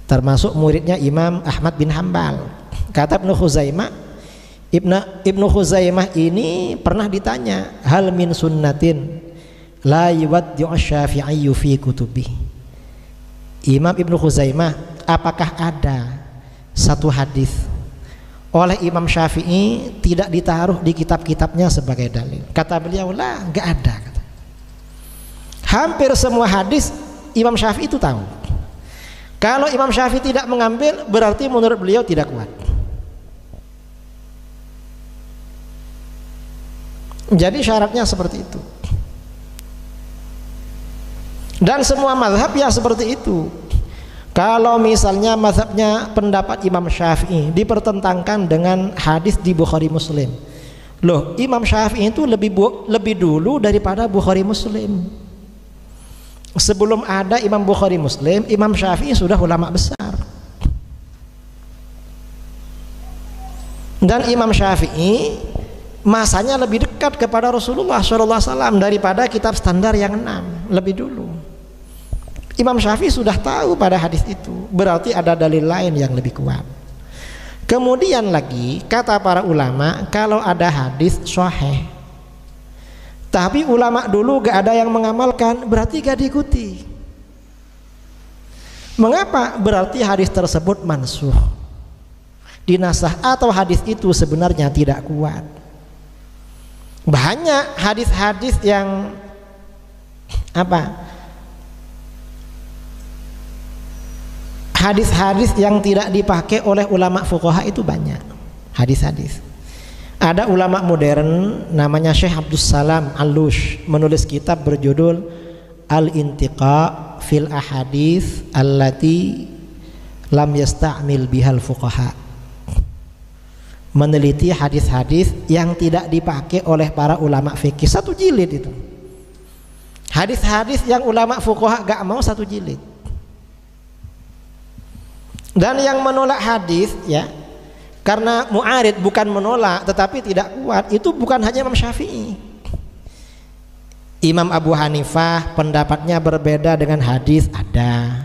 termasuk muridnya Imam Ahmad bin Hambal. Kata Ibnu Khuzaimah ini pernah ditanya, hal min sunnatin la yuwaddi'u Syafi'i fi kutubi. Imam Ibnu Khuzaimah, apakah ada satu hadis oleh Imam Syafi'i tidak ditaruh di kitab-kitabnya sebagai dalil? Kata beliau, lah, enggak ada. Hampir semua hadis Imam Syafi'i itu tahu. Kalau Imam Syafi'i tidak mengambil, berarti menurut beliau tidak kuat. Jadi syaratnya seperti itu. Dan semua mazhab ya seperti itu. Kalau misalnya mazhabnya pendapat Imam Syafi'i dipertentangkan dengan hadis di Bukhari Muslim, loh Imam Syafi'i itu lebih dulu daripada Bukhari Muslim. Sebelum ada Imam Bukhari Muslim, Imam Syafi'i sudah ulama besar. Dan Imam Syafi'i masanya lebih dekat kepada Rasulullah SAW daripada kitab standar yang 6 lebih dulu. Imam Syafi'i sudah tahu pada hadis itu, berarti ada dalil lain yang lebih kuat. Kemudian lagi kata para ulama, kalau ada hadis sahih tapi ulama dulu gak ada yang mengamalkan, berarti gak diikuti. Mengapa? Berarti hadis tersebut mansuh, dinasah, atau hadis itu sebenarnya tidak kuat. Banyak hadis-hadis yang hadis-hadis yang tidak dipakai oleh ulama fuqaha itu banyak. Hadis-hadis. Ada ulama modern namanya Syekh Abdus Salam Al-Lush menulis kitab berjudul Al-Intiqa fil Ahadits allati lam yasta'mil bihal fuqaha. Meneliti hadis-hadis yang tidak dipakai oleh para ulama fikih. 1 jilid itu. Hadis-hadis yang ulama fuqaha gak mau 1 jilid. Dan yang menolak hadis ya karena mu'arid, bukan menolak tetapi tidak kuat, itu bukan hanya Imam Syafi'i. Imam Abu Hanifah pendapatnya berbeda dengan hadis, ada.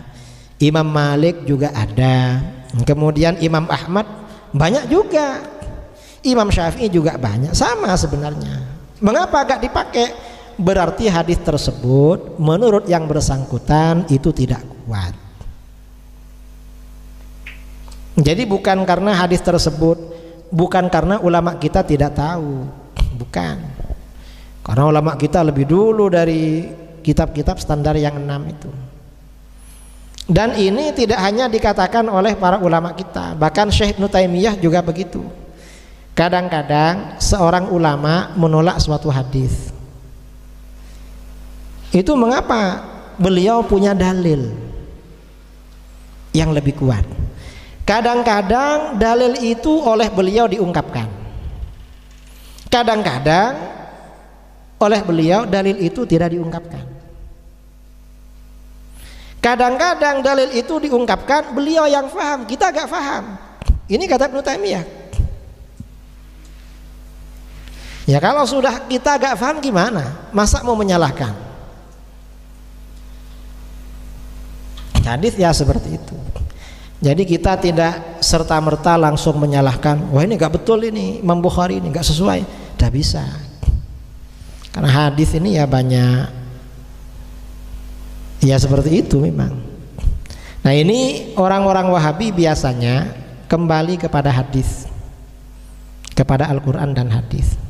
Imam Malik juga ada. Kemudian Imam Ahmad banyak juga. Imam Syafi'i juga banyak, sama sebenarnya. Mengapa gak dipakai? Berarti hadis tersebut menurut yang bersangkutan itu tidak kuat. Jadi bukan karena hadis tersebut bukan karena ulama kita tidak tahu, bukan. Karena ulama kita lebih dulu dari kitab-kitab standar yang 6 itu. Dan ini tidak hanya dikatakan oleh para ulama kita, bahkan Syekh Ibnu Taimiyah juga begitu. Kadang-kadang seorang ulama menolak suatu hadis. Itu mengapa? Beliau punya dalil yang lebih kuat. Kadang-kadang dalil itu oleh beliau diungkapkan. Kadang-kadang oleh beliau dalil itu tidak diungkapkan. Kadang-kadang dalil itu diungkapkan, beliau yang faham, kita gak faham. Ini kata Ibnu Taimiyah. Ya kalau sudah kita gak faham gimana? Masa mau menyalahkan? Hadis ya seperti itu. Jadi kita tidak serta-merta langsung menyalahkan, wah ini gak betul ini, Imam Bukhari ini gak sesuai. Tidak bisa. Karena hadis ini ya banyak, ya seperti itu memang. Nah ini orang-orang Wahabi biasanya kembali kepada hadis, kepada Al-Quran dan hadis.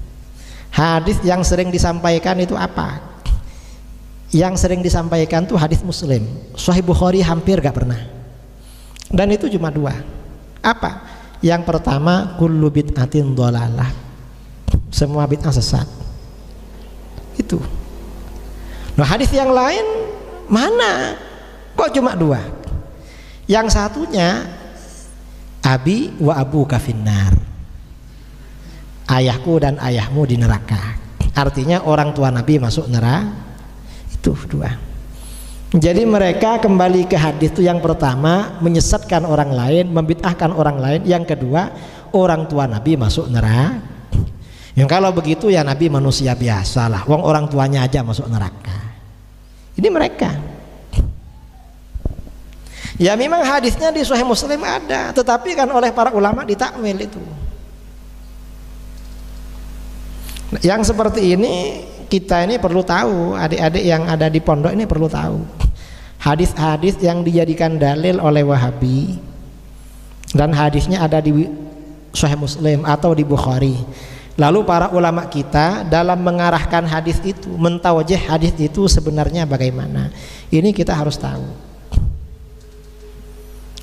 Hadis yang sering disampaikan itu apa? Yang sering disampaikan tuh hadis Muslim. Sahih Bukhari hampir gak pernah. Dan itu cuma 2. Apa? Yang pertama, kullu bid'atin dhalalah. Semua bid'ah sesat. Itu. Nah hadis yang lain mana? Kok cuma 2? Yang satunya, abi wa abuka finnar. Ayahku dan ayahmu di neraka. Artinya orang tua Nabi masuk neraka. Itu 2. Jadi mereka kembali ke hadis itu, yang pertama menyesatkan orang lain, membid'ahkan orang lain. Yang kedua, orang tua Nabi masuk neraka. Yang kalau begitu ya Nabi manusia biasa lah, wong orang tuanya aja masuk neraka. Ini mereka. Ya memang hadisnya di Sahih Muslim ada, tetapi kan oleh para ulama ditakwil itu. Yang seperti ini kita ini perlu tahu, adik-adik yang ada di pondok ini perlu tahu. Hadis-hadis yang dijadikan dalil oleh Wahabi dan hadisnya ada di Sahih Muslim atau di Bukhari. Lalu para ulama kita dalam mengarahkan hadis itu, mentawajih hadis itu sebenarnya bagaimana? Ini kita harus tahu.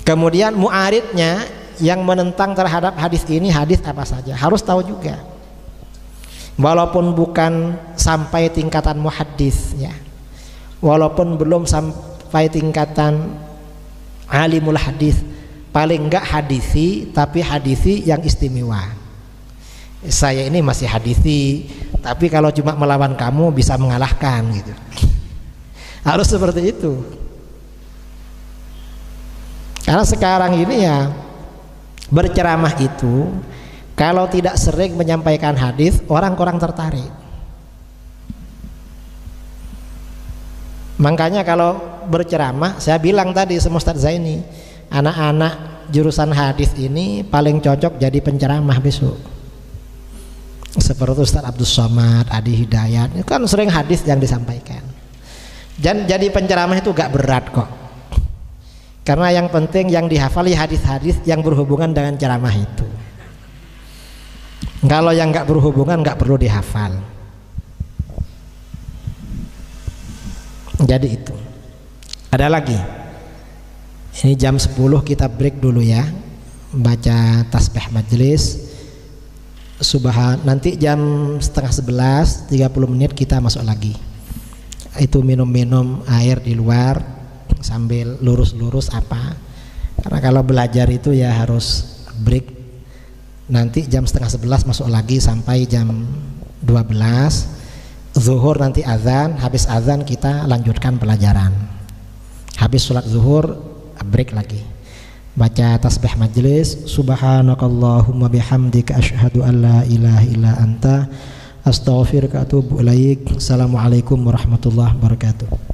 Kemudian mu'aridnya yang menentang terhadap hadis ini, hadis apa saja, harus tahu juga. Walaupun bukan sampai tingkatan muhaddis ya, walaupun belum sampai tingkatan alimul hadis, paling enggak hadisi, tapi hadisi yang istimewa. Saya ini masih hadisi, tapi kalau cuma melawan kamu bisa mengalahkan gitu. Harus seperti itu. Karena sekarang ini ya berceramah itu kalau tidak sering menyampaikan hadis, orang kurang tertarik. Makanya kalau berceramah, saya bilang tadi sama Ustaz Zaini, anak-anak jurusan hadis ini paling cocok jadi penceramah besok. Seperti Ustaz Abdul Somad, Adi Hidayat, itu kan sering hadis yang disampaikan. Dan jadi penceramah itu gak berat kok. Karena yang penting yang dihafali hadis-hadis yang berhubungan dengan ceramah itu. Kalau yang nggak berhubungan nggak perlu dihafal. Jadi itu. Ada lagi. Ini jam 10 kita break dulu ya. Baca tasbih majelis. Nanti jam setengah 11 30 menit kita masuk lagi. Itu minum-minum air di luar sambil lurus-lurus apa. Karena kalau belajar itu ya harus break. Nanti jam setengah 11 masuk lagi sampai jam 12. Zuhur nanti azan, habis azan kita lanjutkan pelajaran. Habis sholat zuhur break lagi. Baca tasbih majelis. Subhanakallahumma bihamdika asyhadu an la ilaha illa anta astaghfiruka wa atubu ilaik. Assalamualaikum warahmatullahi wabarakatuh.